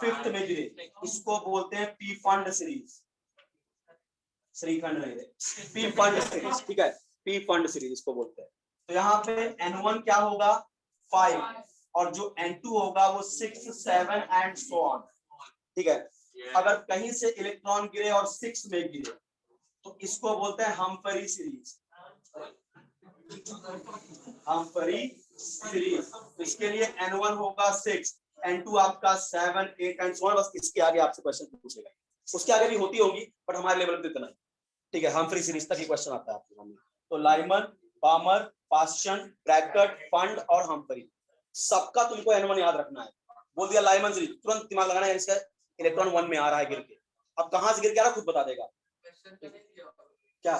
फिफ्थ में गिरे, इसको बोलते हैं पी फंड सीरीज। श्रीखंड नहीं, पी फंड सीरीज। ठीक है, पी फंड सीरीज इसको बोलते हैं। तो यहाँ पे n1 क्या होगा? 5, और जो n2 होगा वो 6, 7 एंड सो ऑन। ठीक है, अगर कहीं से इलेक्ट्रॉन गिरे और 6 में गिरे तो इसको बोलते हैं हम्फरी सीरीज। हम्फरी सीरीज। इसके लिए n1 होगा 6, n2 आपका 7, 8 एंड सो ऑन। बस इसके आगे आपसे क्वेश्चन पूछेगा, उसके आगे भी होती होंगी बट हमारे लेवल पे इतना ही। ठीक है, हम्फरी सीरीज तक ही क्वेश्चन आता है आपके सामने। तो लाइमन, बामर, पास्चन, ब्रैकेट, फंड और हम्फरी, सबका तुमको n1 याद रखना है। बोल दिया लाइमन सीरीज, तुरंत दिमाग लगाना है, इसका इलेक्ट्रॉन 1 में आ रहा है गिर के। अब कहां से गिर के आ रहा खुद बता देगा क्या?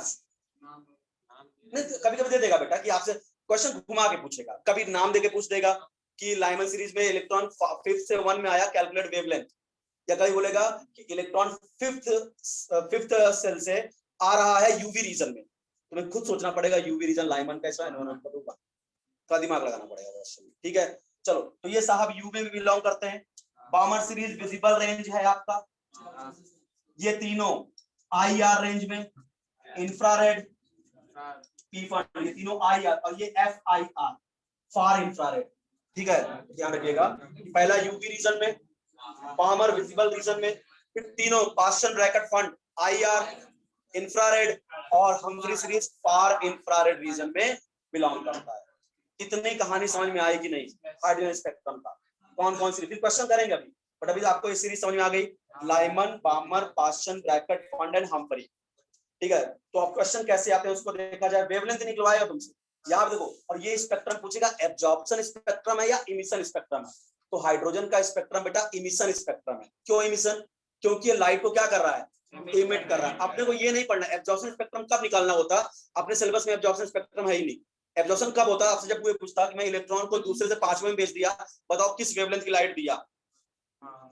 नहीं, कभी कभी दे देगा बेटा कि आपसे क्वेश्चन घुमा के पूछेगा, कभी नाम देके पूछ देगा कि लाइमन सीरीज में इलेक्ट्रॉन 5 से 1 में आया, कैलकुलेट वेवलेंथ। या कभी बोलेगा कि इलेक्ट्रॉन फिफ्थ सेल से आ रहा है यूवी रीजन में, तुम्हें खुद सोचना पड़ेगा यूवी रीजन लाइमन कैसा है, एनवायरनमेंट का होगा, थोड़ा दिमाग लगाना पड़ेगा क्वेश्चन में। ठीक है, चलो, तो ये साहब यू में भी बिलोंग करते हैं। बामर सीरीज विजिबल रेंज है आपका, ये तीनों IR रेंज में, इंफ्रारेड, पी फंड, ये तीनों IR, और ये FIR, फार इंफ्रारेड। ठीक है, ध्यान रखिएगा, पहला यूवी रीजन में, बामर विजिबल रीजन में, फिर तीनों Paschen, bracket, fund, IR, infrared, और हम्फ्री सीरीज फार इंफ्रारेड रीजन में बिलोंग करता है। कितनी कहानी समझ में आई कि नहीं हाइड्रोजन स्पेक्ट्रम का, कौन कौन सी, फिर क्वेश्चन करेंगे अभी, बट अभी आपको ये सीरीज समझ में आ गई, Lyman, बामर, Paschen, bracket, fund and Humphry. ठीक है, तो अब क्वेश्चन कैसे आते हैं उसको देखा जाए। वेवलेंथ निकलवाएगा तुमसे, यहाँ देखो, और ये स्पेक्ट्रम पूछेगा एब्जॉर्प्शन स्पेक्ट्रम है या इमिशन स्पेक्ट्रम है। तो हाइड्रोजन का स्पेक्ट्रम बेटा इमिशन स्पेक्ट्रम है। क्यों इमिशन? क्योंकि ये लाइट को क्या कर रहा है, इमिट कर रहा है। अपने को ये नहीं पढ़ना एब्जॉर्प्शन स्पेक्ट्रम कब निकालना होता, अपने सिलेबस में एब्जॉर्प्शन स्पेक्ट्रम है ही नहीं। एब्जॉर्प्शन कब होता है, आपसे जब कोई पूछता कि मैं इलेक्ट्रॉन को दूसरे से 5वें में भेज दिया, बताओ किस वेवलेंथ की लाइट दिया,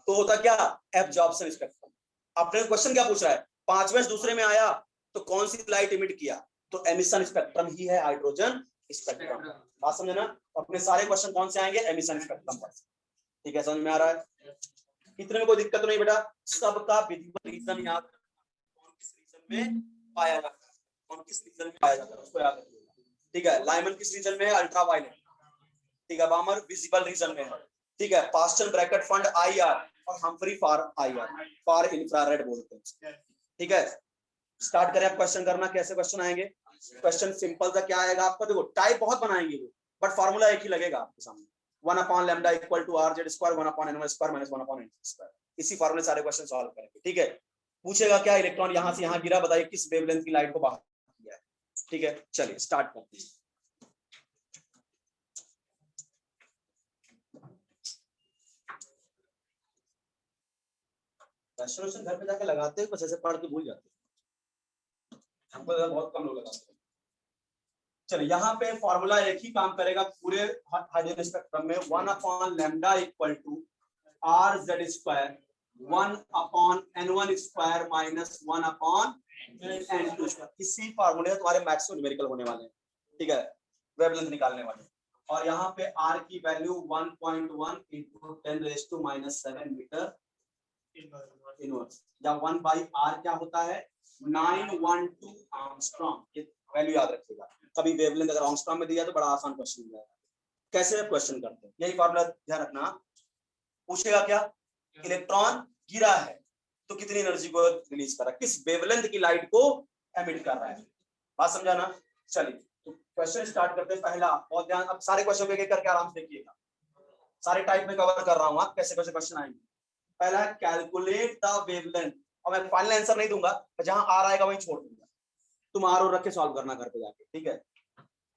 तो होता क्या, एब्जॉर्प्शन स्पेक्ट्रम। अपने क्वेश्चन क्या पूछ रहा है, 5वें से दूसरे में आया तो कौन सी लाइट इमिट किया, तो एमिशन स्पेक्ट्रम ही है हाइड्रोजन स्पेक्ट्रम। बात समझे ना, अपने सारे क्वेश्चन कौन से आएंगे, एमिशन स्पेक्ट्रम पर। ठीक है, समझ में आ रहा है, इतने में कोई दिक्कत तो नहीं बेटा। सबका विधिवत रीजन याद, कौन किस रीजन में पाया जाता है, कौन किस रीजन में पाया जाता है उसको याद रखिएगा। ठीक है, लाइमन किस रीजन में है, अल्ट्रावायलेट। ठीक है, बामर विजिबल रीजन में है। ठीक है, पास्चन ब्रैकेट फंड IR और Humphry for IR, for infrared बोलते हैं। ठीक है, स्टार्ट करें आप क्वेश्चन करना, कैसे क्वेश्चन आएंगे। क्वेश्चन सिंपल सा क्या आएगा आपका, देखो टाइप बहुत बनाएंगे वो, बट फार्मूला एक ही लगेगा आपके सामने, 1/λ equal to RZ square 1/n1 square minus 1/n square. इसी फार्मूले सारे क्वेश्चन सॉल्व करेंगे। ठीक है, पूछेगा क्या, इलेक्ट्रॉन यहां से यहां गिरा, बताइए किस वेवलेंथ की लाइट को बाहर किया है। ठीक है, चलिए स्टार्ट करते हैं। क्वेश्चन घर पे जाके लगाते हैं, कुछ ऐसे पढ़ के भूल जाते हैं, हमको बहुत कम लोग लगाते हैं। चलिए, यहाँ पे फॉर्मूला एक ही काम करेगा पूरे हाइड्रोजन स्पेक्ट्रम में, 1/λ equal to RZ square 1/n1 square minus 1/n2 square. इसी फॉर्मूले से तुम्हारे मैथ्स में न्यूमेरिकल होने वाले हैं। ठीक है, वेवलेंथ निकालने वाले, और यहाँ पे R की वैल्यू 1.1 × 10⁻⁻7 मीटर इनवर्स, या 1/R क्या होता है, 912 एंगस्ट्रॉम। वैल्यू याद रखिएगा, कभी वेवलेंथ अगर एंगस्ट्रॉम में दिया तो बड़ा आसान क्वेश्चन हो जाएगा। कैसे क्वेश्चन करते हैं, यही फॉर्मूला ध्यान रखना। पूछेगा क्या, इलेक्ट्रॉन गिरा है तो कितनी एनर्जी को रिलीज कर रहा है, किस वेवलेंथ की लाइट को एमिट कर रहा है। बात समझा ना। चलिए, तो क्वेश्चन स्टार्ट करते हैं। पहला, बहुत ध्यान, अब सारे क्वेश्चन एक एक करके आराम से देखिएगा, सारे टाइप में कवर कर रहा हूं, आप कैसे कैसे क्वेश्चन आएंगे। पहला है कैलकुलेट द वेवलेंथ, और मैं फाइनल आंसर नहीं दूंगा, जहां आर आएगा वहीं छोड़ दूंगा, तुम आर और रख के सॉल्व करना घर पे जाके। ठीक है,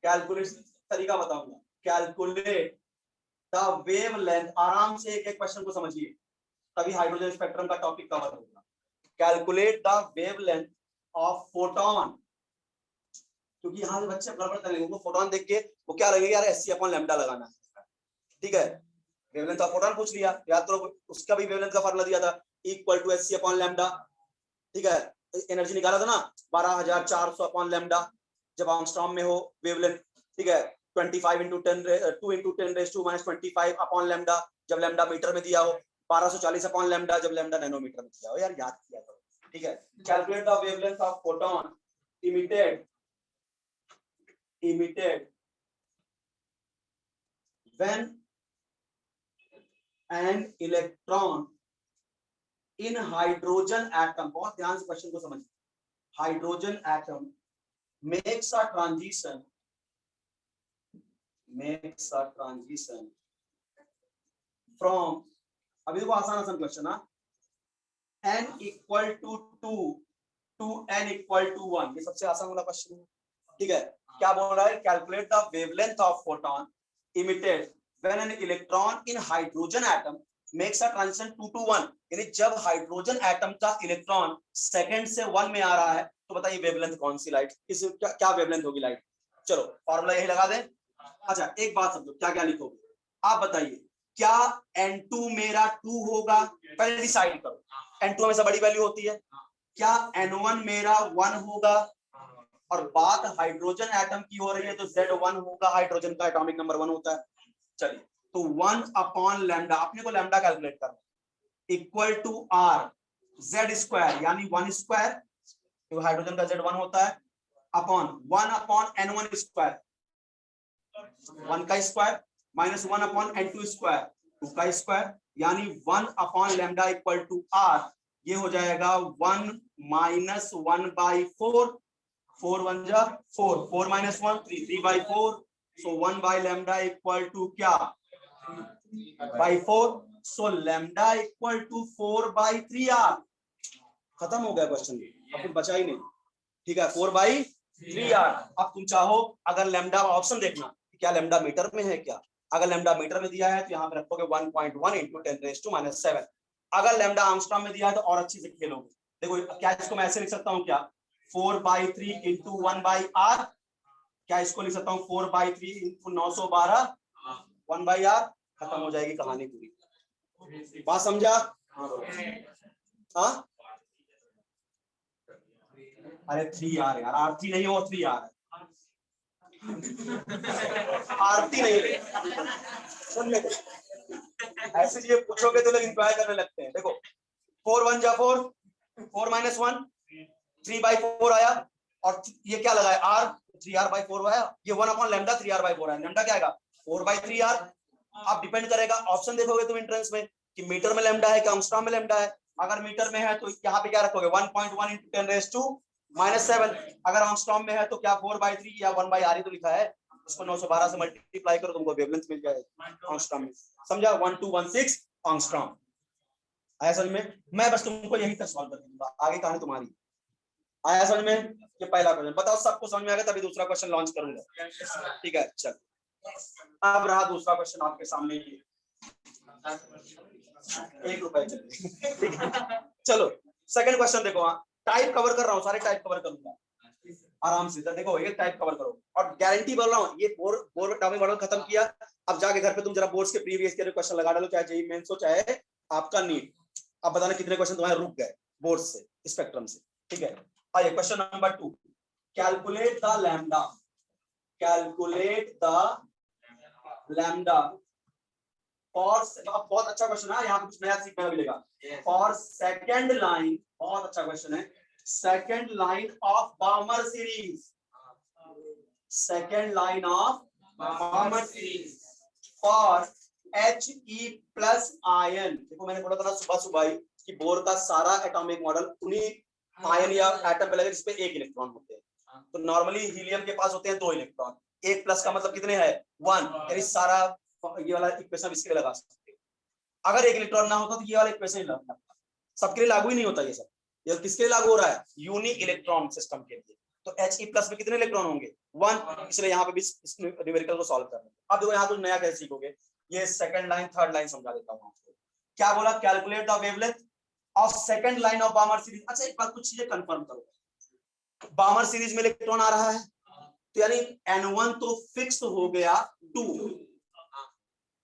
कैलकुलेट तरीका बताऊंगा, कैलकुलेट द वेवलेंथ, आराम से एक एक क्वेश्चन को समझिए, तभी हाइड्रोजन स्पेक्ट्रम का टॉपिक कवर होगा। Calculate the wavelength of photon, क्योंकि यहाँ बच्चे गड़बड़ करेंगे, उनको फोटोन देख के वो क्या लगेगा, यार SC/λ लगाना है। ठीक है, वेवलेंथ ऑफ फोटोन पूछ लिया, याद करो उसका भी वेवलेंथ का फार्मूला दिया था, इक्वल टू SC/λ। ठीक है, एनर्जी निकाला था ना 12,400/λ, जब एंगस्ट्रॉम में हो वेवलेंथ। ठीक है, 25 × 10⁻²⁵ जब लैम्डा मीटर में दिया हो, 1240/λ जब लैम्डा नैनोमीटर में दिया हो। यार याद किया करो। ठीक है, calculate the wavelength of photon emitted when an electron in hydrogen atom, बहुत ध्यान से क्वेश्चन को समझिए, hydrogen atom makes a transition from, अभी देखो आसान आसान क्वेश्चन है, n equal to 2 to n equal to 1, ये सबसे आसान वाला क्वेश्चन है। ठीक है, क्या बोल रहा है, calculate the wavelength of photon emitted when an electron in hydrogen atom makes a transition 2 to 1, यानी जब हाइड्रोजन एटम का इलेक्ट्रॉन सेकंड से 1 में आ रहा है, तो बताइए वेवलेंथ कौन सी लाइट, किस क्या वेवलेंथ होगी लाइट। चलो फॉर्मूला यही लगा दें। अच्छा, एक बात समझो, क्या क्या लिखोगे आप बताइए, क्या N2 मेरा 2 होगा, पहले डिसाइड करो, N2 हमेशा बड़ी वैल्यू होती है, क्या N1 मेरा 1 होगा, और बात हाइड्रोजन एटम की हो रही है तो Z1 होगा, हाइड्रोजन का एटॉमिक नंबर 1 होता है। चलिए, तो 1/λ, अपने को लैम्डा कैलकुलेट करना, equal to R Z square, यानी 1 स्क्वायर, तो हाइड्रोजन का Z1 होता है, अपॉन 1/n1 स्क्वायर, 1 का स्क्वायर, माइनस 1/n2 स्क्वायर, 2 का स्क्वायर, यानी 1/λ इक्वल टू R, ये हो जाएगा 1 - 1/4, 4 1 जा 4, 4 - 1 3, 3/4, so 1 by lambda equal to क्या by 4, so lambda equal to 4 by 3r। खत्म हो गया क्वेश्चन, अब कुछ बचा ही नहीं। ठीक है, 4 बाई 3r। अब तुम चाहो अगर लैम्डा ऑप्शन देखना क्या लैम्डा मीटर में है क्या, अगर लैम्डा मीटर में दिया है तो यहाँ पे रखोगे 1.1 इंटू 10⁻⁷। अगर लैम्डा आर्मस्ट्रांग में दिया है तो और अच्छी से खेलोगे। देखो क्या इसको मैं ऐसे लिख सकता हूँ क्या 4 बाई 3 इंटू 1 बाई r, क्या इसको लिख सकता हूँ 4 बाई 3 इंटू 912 1 बाई r। खत्म हो जाएगी कहानी पूरी। बात समझा? हाँ अरे 3r यार, r3 नहीं हो 3r आरती नहीं सुन ले। ऐसे ये पूछोगे तो लोग इंक्वायर करने लगते हैं। देखो 4 1 जा 4, 4 माइनस 1 3 बाई 4 आया, और ये क्या लगा है r, 3r बाई 4 आया, ये 1 अपॉन लैम्डा 3r बाई 4 आया, लैम्डा क्या आएगा 4 बाई 3r। आप डिपेंड करेगा ऑप्शन देखोगे तुम एंट्रेंस में कि मीटर में लैम्डा है कि एंगस्ट्रॉम में लैम्डा है। अगर मीटर में है तो यहाँ पे क्या रखोगे 1.1 इंटू 10⁻⁷। अगर एंगस्ट्रॉम में है तो क्या 4 बाई 3 या 1 बाई r ही तो लिखा है, उसको 912 से मल्टीप्लाई करो तुमको वेवलेंथ मिल जाएगा एंगस्ट्रॉम में। समझा? 1216 एंगस्ट्रॉम। आया समझ में? मैं बस तुमको यही तक सॉल्व कर दूंगा, आगे कहानी तुम्हारी। आया समझ में? ये पहला क्वेश्चन बताओ सबको समझ में आ गया, तभी दूसरा क्वेश्चन लॉन्च करूंगा। ठीक है चल, अब रहा दूसरा क्वेश्चन आपके सामने ही, 1 रुपए चलो सेकंड क्वेश्चन देखो। हाँ टाइप कवर कर रहा हूँ, सारे टाइप कवर करूंगा आराम से। देखो एक टाइप कवर करो और गारंटी बोल रहा हूँ, ये बोर्ड टॉपिक मॉडल खत्म किया, अब जाके घर पे तुम जरा बोर्ड्स के प्रीवियस ईयर क्वेश्चन लगा डालो, चाहे जेईई मेंस हो चाहे आपका नीट। अब बताना कितने क्वेश्चन तुम्हारे रुक गए बोर्ड से स्पेक्ट्रम से। ठीक है आइए question number 2, calculate the lambda, calculate the lambda for, बहुत अच्छा क्वेश्चन है, यहाँ पे कुछ नया सीखने को मिलेगा। फॉर सेकंड लाइन, बहुत अच्छा क्वेश्चन है, second line of बामर series, second line of बामर series for He plus ion. देखो मैंने बोला था ना सुबह सुबह कि बोर का सारा एटॉमिक मॉडल उन्हीं आयन या एटम पे लगे जिसपे एक इलेक्ट्रॉन होते हैं। तो नॉर्मली हीलियम के पास होते हैं 2 इलेक्ट्रॉन, 1 प्लस का मतलब कितने है 1, यानी सारा ये वाला इक्वेशन इसके लिए लगा सकते हैं। अगर एक इलेक्ट्रॉन ना होता तो ये वाला इक्वेशन लगता, सबके लिए लागू ही नहीं होता ये सब। ये किसके लिए लागू हो रहा है यूनिक इलेक्ट्रॉन सिस्टम के लिए। तो He प्लस में कितने इलेक्ट्रॉन होंगे 1, इसलिए यहाँ पे भी इस न्यूमेरिकल को सॉल्व करना। अब देखो यहाँ कुछ नया कैसे सीखोगे, ये सेकंड लाइन थर्ड लाइन समझा देता हूँ आपको। क्या बोला calculate the wavelength of second line of बामर series. अच्छा एक बात कुछ चीजें कंफर्म करो, बामर सीरीज में इलेक्ट्रॉन आ रहा है तो यानी N1 तो फिक्स हो गया 2,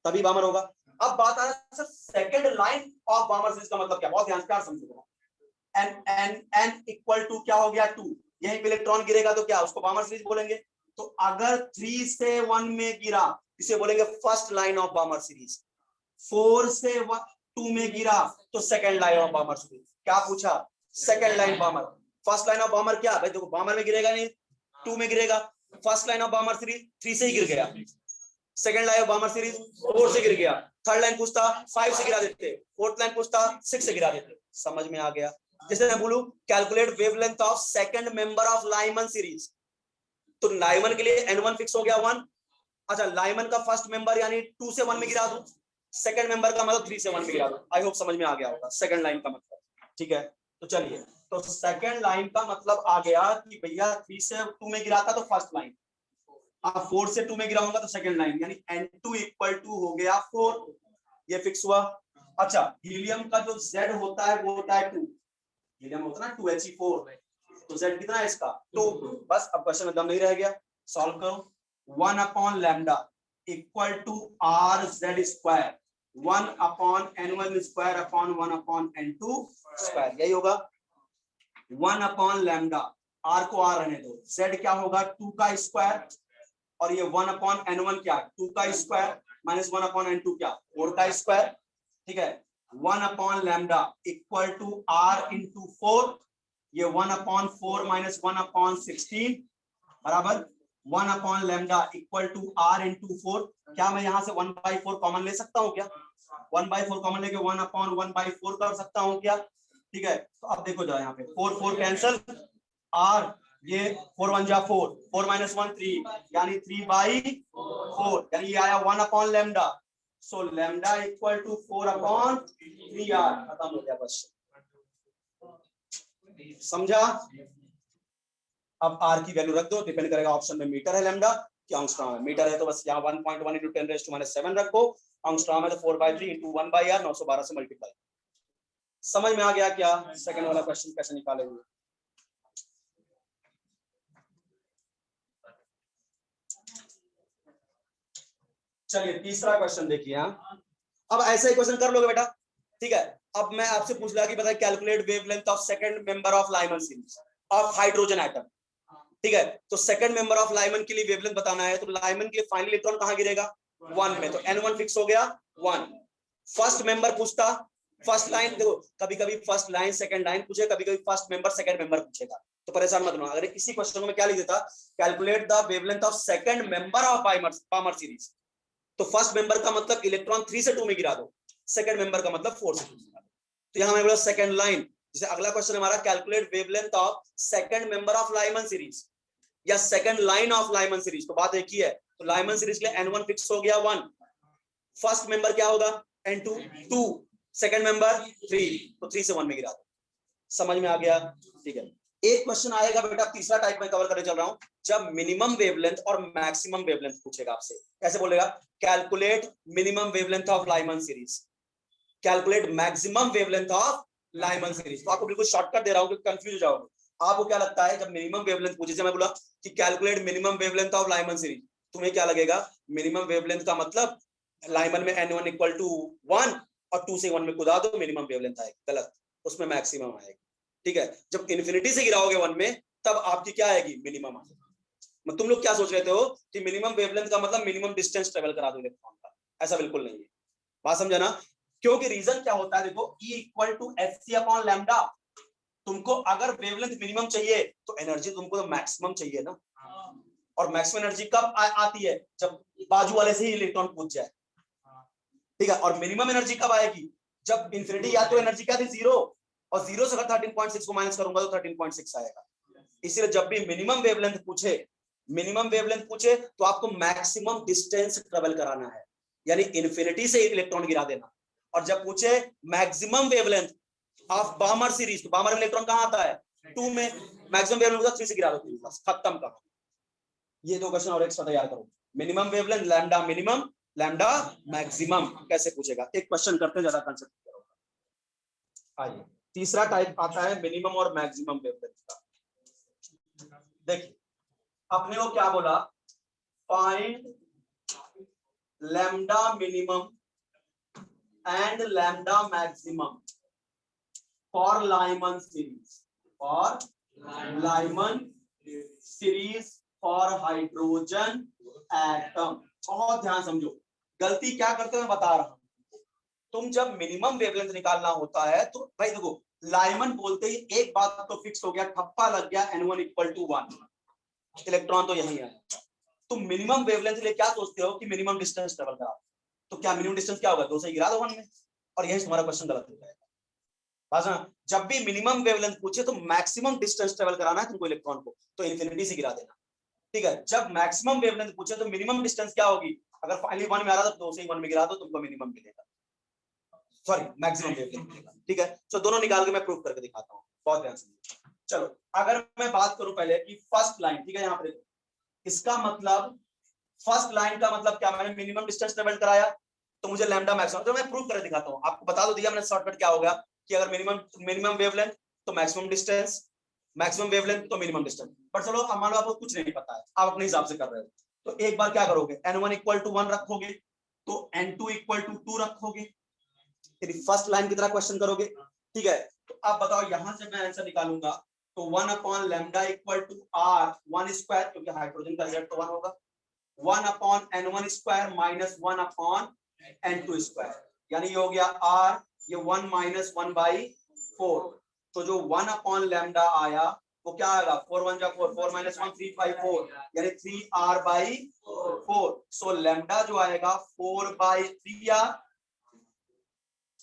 तभी बामर होगा। अब बात आ रहा है sir second line of बामर series का मतलब क्या, बहुत ध्यान से प्यार समझो। n इक्वल टू क्या हो गया 2, यहीं पे इलेक्ट्रॉन गिरेगा तो क्या उसको बामर सीरीज बोलेंगे। तो अगर 3 से 1 में गिरा इसे बोलेंगे फर्स्ट लाइन ऑफ बामर सीरीज, 4 से 2 में गिरा तो सेकंड लाइन ऑफ बामर सीरीज। क्या पूछा second line बामर, first line of बामर क्या भाई, देखो बामर में गिरेगा नहीं 2 में गिरेगा, फर्स्ट लाइन ऑफ बामर सीरीज 3 से ही गिर गया, सेकंड लाइन ऑफ बामर सीरीज 4 से गिर गया, थर्ड लाइन पूछता 5 से गिरा देते, फोर्थ लाइन पूछता 6 से गिरा देते। समझ में आ गया? जैसे मैं बोलूं calculate wavelength of second member of Lyman series, तो लाइमन के लिए N1 फिक्स हो गया 1। अच्छा लाइमन का फर्स्ट मेंबर यानी 2 से 1 में गिरा दूं, सेकंड मेंबर का मतलब 3 से 1 में गिरा दूं। आई होप समझ में आ गया होगा सेकंड लाइन का मतलब। ठीक है तो चलिए, तो सेकंड लाइन का मतलब आ गया कि भैया 3 से 2 में गिराता तो फर्स्ट लाइन, अब 4 से 2 में गिराऊंगा तो सेकंड लाइन, यानी N2 इक्वल टू हो गया 4, ये फिक्स हुआ। अच्छा हीलियम का जो Z होता है वो होता है 2, हीलियम होता है ना 2He4, तो Z कितना है इसका 2। बस अब क्वेश्चन में दम नहीं रह गया, सॉल्व करो। 1 upon lambda equal to R Z square, 1 upon N1 square upon 1 upon N2 square, यही होगा 1 अपॉन लैम्डा, R को R रहने दो, Z क्या होगा 2 का स्क्वायर, और ये 1 अपॉन N1 क्या 2 का स्क्वायर माइनस 1 अपॉन N2 क्या 4 का स्क्वायर। ठीक है 1 upon lambda equal to R into 4, ये 1 अपॉन 4 माइनस 1 अपॉन 16 बराबर 1 upon lambda equal to R into 4। क्या मैं यहाँ से 1/4 कॉमन ले सकता हूँ क्या, 1/4 कॉमन लेके 1 अपॉन 1/4 कर सकता हूँ क्या। ठीक है तो अब देखो जाओ यहाँ पे 4 4 कैंसिल, R ये 4 1 जा 4, 4 - 1 3, यानी 3/4, यानी ये आया 1 upon lambda. So lambda equal to 4 upon 3r। खत्म हो गया क्वेश्चन। समझा? अब r की वैल्यू रख दो, डिपेंड करेगा ऑप्शन में मीटर है लैम्डा कि एंगस्ट्रॉम है। मीटर है तो बस यहाँ 1.1 × 10⁻⁷ रखो, एंगस्ट्रॉम है तो 4/3 × 1/r 912 से मल्टीप्लाई। समझ में आ गया क्या? सेकंड वाला क्वेश्चन कैसे निकालेंगे? चलिए तीसरा क्वेश्चन देखिए। अब ऐसा ही क्वेश्चन कर लोगे बेटा, ठीक है। अब मैं आपसे पूछ रहा कि बताइए calculate wavelength of second member of Lyman series of hydrogen atom, ठीक है। तो सेकंड मेंबर ऑफ लाइमन के लिए वेवलेंथ बताना है, तो लाइमन के लिए फाइनल इलेक्ट्रॉन कहां गिरेगा? 1 में, तो n1 फिक्स हो गया 1। फर्स्ट मेंबर पूछता, फर्स्ट लाइन देखो, कभी कभी फर्स्ट लाइन सेकंड लाइन पूछे, कभी कभी फर्स्ट मेंबर सेकंड मेंबर पूछेगा, तो परेशान मत होना। अगर इसी क्वेश्चन में क्या लिख देता, calculate the wavelength of second member of Balmer series, तो फर्स्ट मेंबर का मतलब इलेक्ट्रॉन 3 से 2 में गिरा दो, सेकंड मेंबर का मतलब 4 से 2 में गिरा दो। तो यहां मैंने बोला सेकंड लाइन। जैसे अगला क्वेश्चन हमारा calculate wavelength of second member of Lyman series या second line of Lyman series, तो बात एक ही है। तो लाइमन सीरीज के लिए n1 फिक्स हो गया 1, फर्स्ट मेंबर क्या होगा n2 2, सेकंड मेंबर 3, तो 3 से 1 में गिरा दो। समझ में आ गया? ठीक है। एक क्वेश्चन आएगा बेटा, तीसरा टाइप में कवर करने चल रहा हूं, जब मिनिमम वेवलेंथ और मैक्सिमम वेवलेंथ पूछेगा आपसे। कैसे बोलेगा? Calculate minimum wavelength of Lyman series, calculate maximum wavelength of Lyman series. तो आपको बिल्कुल शॉर्टकट दे रहा हूं कि कंफ्यूज हो जाओगे। आपको क्या लगता है जब मिनिमम वेवलेंथ पूछे, मैं बोला कि calculate minimum wavelength of Lyman series, तुम्हें क्या लगेगा? मिनिमम वेवलेंथ का मतलब लाइमन में n1 = 1 और 2 से 1 में कूदा दो, मिनिमम वेवलेंथ आएगी। गलत, उसमें मैक्सिमम आएगी, ठीक है। जब इन्फिनिटी से गिराओगे 1 में, तब आपकी क्या आएगी? मिनिमम आएगी। तुम लोग क्या सोच रहे हो कि मिनिमम वेवलेंथ का मतलब मिनिमम डिस्टेंस ट्रेवल करा दो इलेक्ट्रॉन का, ऐसा बिल्कुल नहीं है। बात समझा ना? क्योंकि रीजन क्या होता है, देखो E = hc/λ। तुमको अगर वेवलेंथ मिनिमम चाहिए तो एनर्जी तुमको तो मैक्सिमम चाहिए ना, और मैक्सिमम एनर्जी कब आती है? जब बाजू वाले से ही इलेक्ट्रॉन पूछ जाए, ठीक है। और मिनिमम एनर्जी कब आएगी? जब इंफिनिटी, या तो एनर्जी क्या थी 0, और 0 से अगर 13.6 को माइनस करूंगा तो 13.6 आएगा। इसलिए जब भी मिनिमम वेवलेंथ पूछे तो आपको मैक्सिमम डिस्टेंस ट्रेवल कराना है, यानी इन्फिनिटी से इलेक्ट्रॉन गिरा देना। और जब पूछे मैक्सिमम वेवलेंथ ऑफ बामर सीरीज, तो बामर में इलेक्ट्रॉन कहां आता है? 2 में, मैक्सिमम वेवलेंथ 3 से गिरा दो, बस खत्म का। ये दो क्वेश्चन और एक्स्ट्रा तैयार करो। Minimum wavelength lambda minimum, lambda maximum कैसे पूछेगा? एक क्वेश्चन करते हैं, ज्यादा कंसेप्ट करो। आइए, तीसरा टाइप आता है मिनिमम और मैक्सिमम वेवलेंथ का। देखिए अपने को क्या बोला, find lambda minimum and lambda maximum for Lyman series, for Lyman series for hydrogen atom. बहुत ध्यान समझो, गलती क्या करते हो मैं बता रहा हूं। तुम जब मिनिमम वेवलेंथ निकालना होता है तो भाई देखो, लाइमन बोलते ही एक बात तो फिक्स हो गया, ठप्पा लग गया, n1 = 1, इलेक्ट्रॉन तो यही है। तुम मिनिमम वेवलेंथ के लिए क्या सोचते हो कि मिनिमम डिस्टेंस ट्रेवल करा, तो क्या मिनिमम डिस्टेंस क्या होगा? 2 से गिरा दो 1 में, और यही तुम्हारा क्वेश्चन गलत हो जाएगा। जब भी मिनिमम वेवलेंथ पूछे तो मैक्सिमम डिस्टेंस ट्रेवल कराना है तुमको इलेक्ट्रॉन को, तो इन्फिनिटी से गिरा देना, ठीक है। जब मैक्सिमम वेवलेंथ पूछे तो मिनिमम डिस्टेंस क्या होगी? अगर फाइनली 1 में आ रहा तो 2 से 1 में गिरा दो, तुमको मिनिमम मिलेगा, सॉरी मैक्सिमम वेवलेंथ मिलेगा, ठीक है। तो दोनों निकाल के मैं प्रूफ करके दिखाता हूँ, बहुत ध्यान से। चलो अगर मैं बात करूं पहले कि फर्स्ट लाइन, ठीक है, यहाँ पे इसका मतलब फर्स्ट लाइन का मतलब क्या? मैंने मिनिमम डिस्टेंस ट्रेवल कराया तो मुझे लैम्डा मैक्सिमम, तो मैं प्रूफ करके दिखाता हूँ। आपको बता दो दिया मैंने शॉर्टकट क्या होगा कि अगर मिनिमम वेवलेंथ तो मैक्सिमम डिस्टेंस, मैक्सिमम वेवलेंथ तो मिनिमम डिस्टेंस। पर चलो अब मान लो आपको कुछ नहीं पता है, आप अपने हिसाब से कर रहे हो, तो एक बार क्या करोगे, n1 = 1 रखोगे, तो n2 = 2 रखोगे, फिर फर्स्ट लाइन की तरह क्वेश्चन करोगे, ठीक है। तो आप बताओ यहां से मैं आंसर निकालूंगा, तो 1/λ = r1², क्योंकि हाइड्रोजन का रिजल्ट तो 1 होगा, 1/n1² - 1/n2², यानी ये हो गया r, ये 1 - 1/4। तो जो 1/λ आया वो क्या आएगा? 4 1 जा 4, 4 - 1 3/4, यानी 3r/4। सो लैम्डा जो आएगा 4/3r,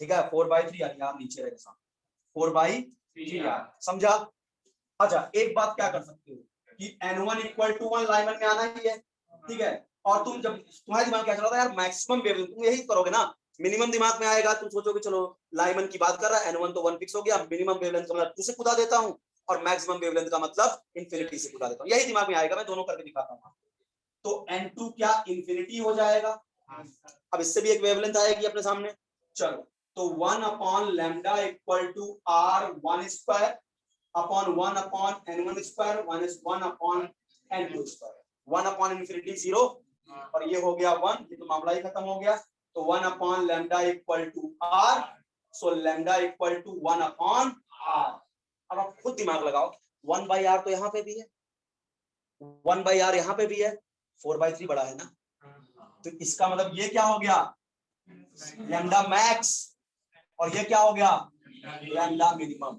ठीक है, 4/3r, यार नीचे रहेगा 4/3r, समझा? अच्छा एक बात क्या कर सकते हो, कि n1 इक्वल टू 1 लाइमन में आना ही है, ठीक है। और तुम जब तुम्हारे दिमाग क्या चल रहा था यार, मैक्सिमम वेवलेंथ, तुम यही करोगे ना, मिनिमम दिमाग में आएगा, तुम सोचोगे चलो लाइमन की बात कर रहा है, n1 तो 1 फिक्स हो गया, मिनिमम वेवलेंथ का मतलब 2 से कूदा देता हूं, और मैक्सिमम वेवलेंथ का मतलब इंफिनिटी से कूदा देता हूं, यही दिमाग में आएगा, मैं दोनों करके दिखाता हूं। तो n2 क्या इंफिनिटी हो जाएगा, अब इससे भी एक वेवलेंथ आएगी अपने सामने, चलो तो 1 upon lambda equal to r1 square upon 1 upon n1 square minus 1 upon n2 square, 1 upon infinity 0 और ये हो गया 1, ये तो मामला ही खत्म हो गया। तो 1 upon lambda equal to r, so lambda equal to 1 upon r। अब आप खुद दिमाग लगाओ, 1 बाई r तो यहाँ पे भी है, 1 बाई r यहाँ पे भी है, 4/3 बड़ा है ना, तो इसका मतलब ये क्या हो गया, लैम्डा मैक्स, और ये क्या हो गया, लैम्डा मिनिमम।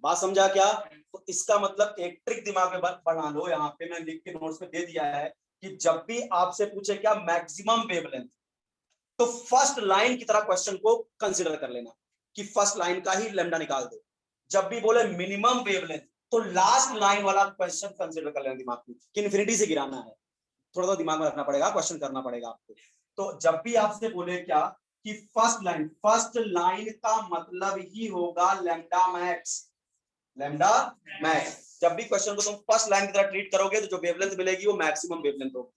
बात समझा क्या? तो इसका मतलब एक ट्रिक दिमाग में बना लो, यहाँ पे मैं लिख के नोट्स में दे दिया है कि जब भी आपसे पूछे क्या मैक्सिमम वेवलेंथ, तो फर्स्ट लाइन की तरह क्वेश्चन को कंसीडर कर लेना कि फर्स्ट लाइन का ही लैम्डा निकाल दो। जब भी बोले मिनिमम वेवलेंथ, तो लास्ट लाइन वाला क्वेश्चन कंसीडर कर लेना दिमाग में कि इन्फिनिटी से गिराना है, थोड़ा सा दिमाग में रखना पड़ेगा, क्वेश्चन करना पड़ेगा आपको। तो जब भी आपसे बोले क्या कि फर्स्ट लाइन का मतलब ही होगा लैम्डा मैक्स, लैम्डा मैक्स। जब भी क्वेश्चन को तुम फर्स्ट लाइन की तरह ट्रीट करोगे तो जो वेवलेंथ मिलेगी वो मैक्सिमम वेवलेंथ होगी,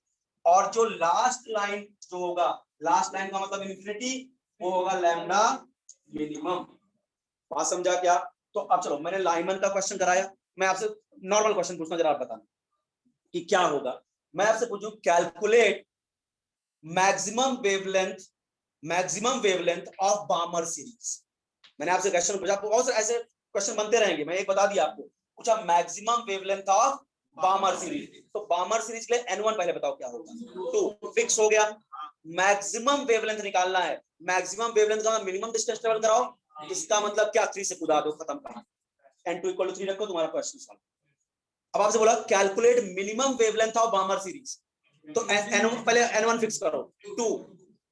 और जो लास्ट लाइन जो होगा, लास्ट लाइन का मतलब इन्फिनिटी, वो होगा लैम्डा मिनिमम। बात समझा क्या? तो अब चलो, मैंने लाइमन का क्वेश्चन कराया, मैं आपसे नॉर्मल क्वेश्चन पूछना, जरा आप बताना कि क्या होगा। मैं आपसे पूछूं calculate maximum wavelength of बामर series. मैंने आपसे क्वेश्चन पूछा, आपको बहुत सारे ऐसे क्वेश्चन बनते रहेंगे, मैं एक बता दिया आपको, पूछा मैक्सिमम वेवलेंथ ऑफ बामर सीरीज, तो बामर सीरीज के लिए n1 पहले बताओ क्या होगा, 2 फिक्स हो गया। मैक्सिमम वेवलेंथ निकालना है, मैक्सिमम वेवलेंथ का मिनिमम डिस्टेंस ट्रेवल कराओ, इसका मतलब क्या, 3 से कूदा दो, खत्म कहानी, n2 इक्वल टू 3 रखो, तुम्हारा क्वेश्चन सॉल्व। अब आपसे बोला calculate minimum wavelength of बामर series, तो n1 पहले n1 फिक्स करो 2,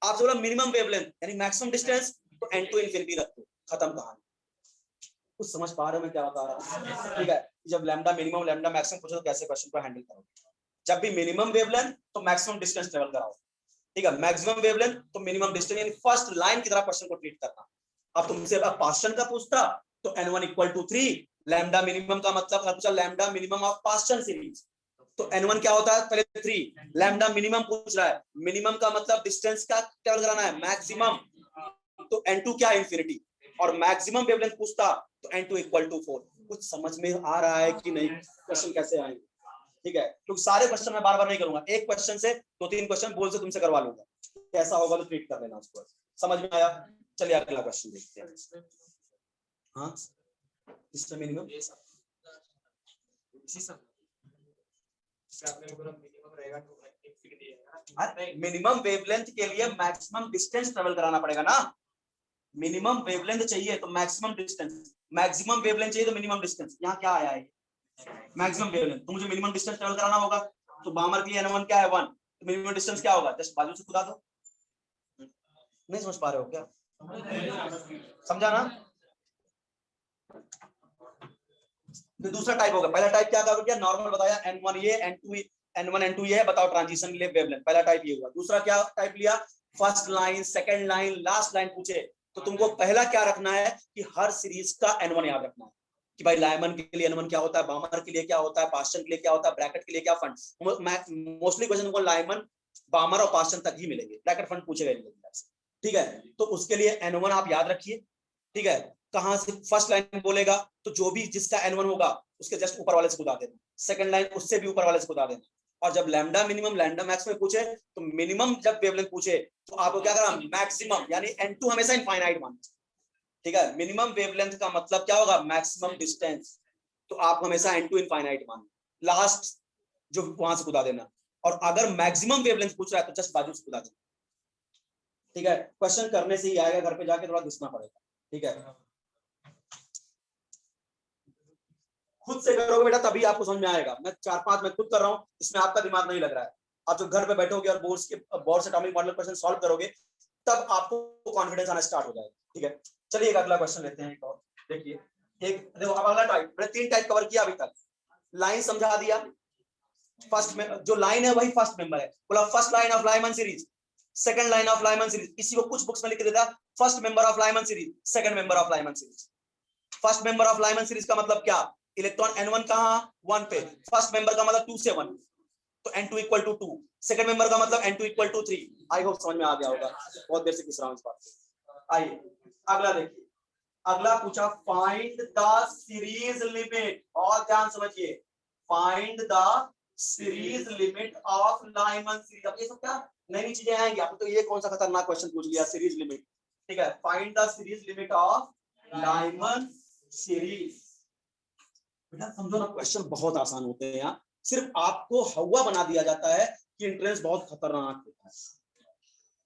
आपसे बोला मिनिमम वेवलेंथ यानी मैक्सिमम डिस्टेंस, तो n2 इंफिनिटी रखो, खत्म कहानी। कुछ समझ पा रहे हो मैं क्या बता रहा हूँ? ठीक है, जब लैम्डा मिनिमम लैम्डा मैक्सिमम पूछो तो कैसे क्वेश्चन को हैंडल करोगे। जब भी मिनिमम वेवलेंथ तो मैक्सिमम डिस्टेंस ट्रेवल कराओ, ठीक है, मैक्सिमम वेवलेंथ तो मिनिमम डिस्टेंस, यानी फर्स्ट लाइन की तरह क्वेश्चन को ट्रीट करना। अब तुमसे पास्टन का पूछता तो n1 equal to 3, lambda minimum का मतलब पूछा lambda minimum of Paschen series, तो n1 क्या होता है, पहले 3, लैम्डा मिनिमम पूछ रहा है, मिनिमम का मतलब डिस्टेंस का ट्रेवल कराना है मैक्सिमम, तो n2 क्या है, इंफिनिटी, और मैक्सिमम वेवलेंथ पूछता तो n2 इक्वल टू 4। कुछ समझ में आ रहा है कि नहीं, क्वेश्चन कैसे आएंगे? ठीक है, क्योंकि सारे क्वेश्चन मैं बार बार नहीं करूंगा, एक क्वेश्चन से 2-3 क्वेश्चन बोल से तुमसे करवा लूंगा, कैसा होगा तो ट्रीट कर लेना उसको। समझ में आया? चलिए अगला क्वेश्चन देखते हैं। हाँ, इसमें मिनिमम मिनिमम वेवलेंथ के लिए मैक्सिमम डिस्टेंस ट्रेवल कराना पड़ेगा ना, मिनिमम वेवलेंथ चाहिए तो मैक्सिमम डिस्टेंस, मैक्सिमम वेवलेंथ चाहिए तो मिनिमम डिस्टेंस, यहाँ क्या आया है मैक्सिमम वेवलेंथ, तो मुझे मिनिमम डिस्टेंस ट्रेवल कराना होगा, तो बामर के लिए n1 क्या है 1, तो मिनिमम डिस्टेंस क्या होगा, जस्ट बाजू से खुदा दो। नहीं समझ पा रहे हो क्या? समझा ना? तो दूसरा टाइप होगा, पहला टाइप क्या क्या नॉर्मल बताया, n1 ये n1 n2 ये है, बताओ ट्रांजिशन के लिए वेवलेंथ, पहला टाइप ये हुआ। दूसरा क्या टाइप लिया, first line second line last line पूछे, तो तुमको पहला क्या रखना है कि हर सीरीज का n1 याद रखना है, कि भाई लाइमन के लिए n1 क्या होता है, बामर के लिए क्या होता है, पास्टन के लिए क्या होता है, ब्रैकेट के लिए क्या फंड। मोस्टली क्वेश्चन को लाइमन बामर और पास्टन तक ही मिलेंगे, ब्रैकेट फंड पूछेगा नहीं, ठीक है। तो उसके लिए n1 आप याद रखिए, ठीक है। कहां से फर्स्ट लाइन बोलेगा तो जो भी जिसका n1 होगा उसके जस्ट ऊपर वाले से खुदा देना, सेकंड लाइन उससे भी ऊपर वाले से खुदा देना, और जब लैम्डा मिनिमम लैम्डा मैक्स में पूछे तो मिनिमम जब वेवलेंथ पूछे तो आपको क्या करना, मैक्सिमम यानी n2 हमेशा इनफाइनाइट मान, ठीक है। मिनिमम वेवलेंथ का मतलब क्या होगा, मैक्सिमम डिस्टेंस, तो आप हमेशा n2 इनफाइनाइट मान, लास्ट जो वहां से खुदा देना, और अगर मैक्सिमम वेवलेंथ पूछ रहा है तो जस्ट बाजू से खुदा देना, ठीक है। क्वेश्चन करने से ही आएगा, घर पे जाके थोड़ा घुसना पड़ेगा, ठीक है। खुद से करोगे बेटा तभी आपको समझ में आएगा, मैं 4-5 मैं खुद कर रहा हूँ, इसमें आपका दिमाग नहीं लग रहा है। आप जब घर पे बैठोगे और बोर्ड से अटॉमिक मॉडल क्वेश्चन सॉल्व करोगे तब आपको कॉन्फिडेंस आना स्टार्ट हो जाएगा, ठीक है। चलिए एक अगला क्वेश्चन लेते हैं, एक और देखिए, एक देखो अब अगला टाइप, मैंने 3 टाइप कवर किया अभी तक, लाइन समझा दिया, फर्स्ट में जो लाइन है वही फर्स्ट मेंबर है, बोला first line of Lyman series, second line of Lyman series, इसी को कुछ बुक्स में लिख देता first member of Lyman series, second member of Lyman series. First member of Lyman series का मतलब क्या, इलेक्ट्रॉन n1 कहां 1 पे, फर्स्ट मेंबर का मतलब 2 से 1, तो n2 equal to 2, second member का मतलब n2 equal to 3। I hope समझ में आ गया होगा, बहुत देर से किस रहा हूं इस बात पे। आइए अगला देखिए, अगला पूछा फाइंड द सीरीज लिमिट, और ध्यान समझिए, find the series limit of Lyman series. अब ये सब क्या नई चीजें आएंगी, आपने तो ये कौन सा खतरनाक क्वेश्चन पूछ लिया, सीरीज लिमिट, ठीक है। Find the series limit of Lyman series. बेटा समझो ना, क्वेश्चन बहुत आसान होते हैं यहाँ, सिर्फ आपको हवा बना दिया जाता है कि एंट्रेंस बहुत खतरनाक होता है।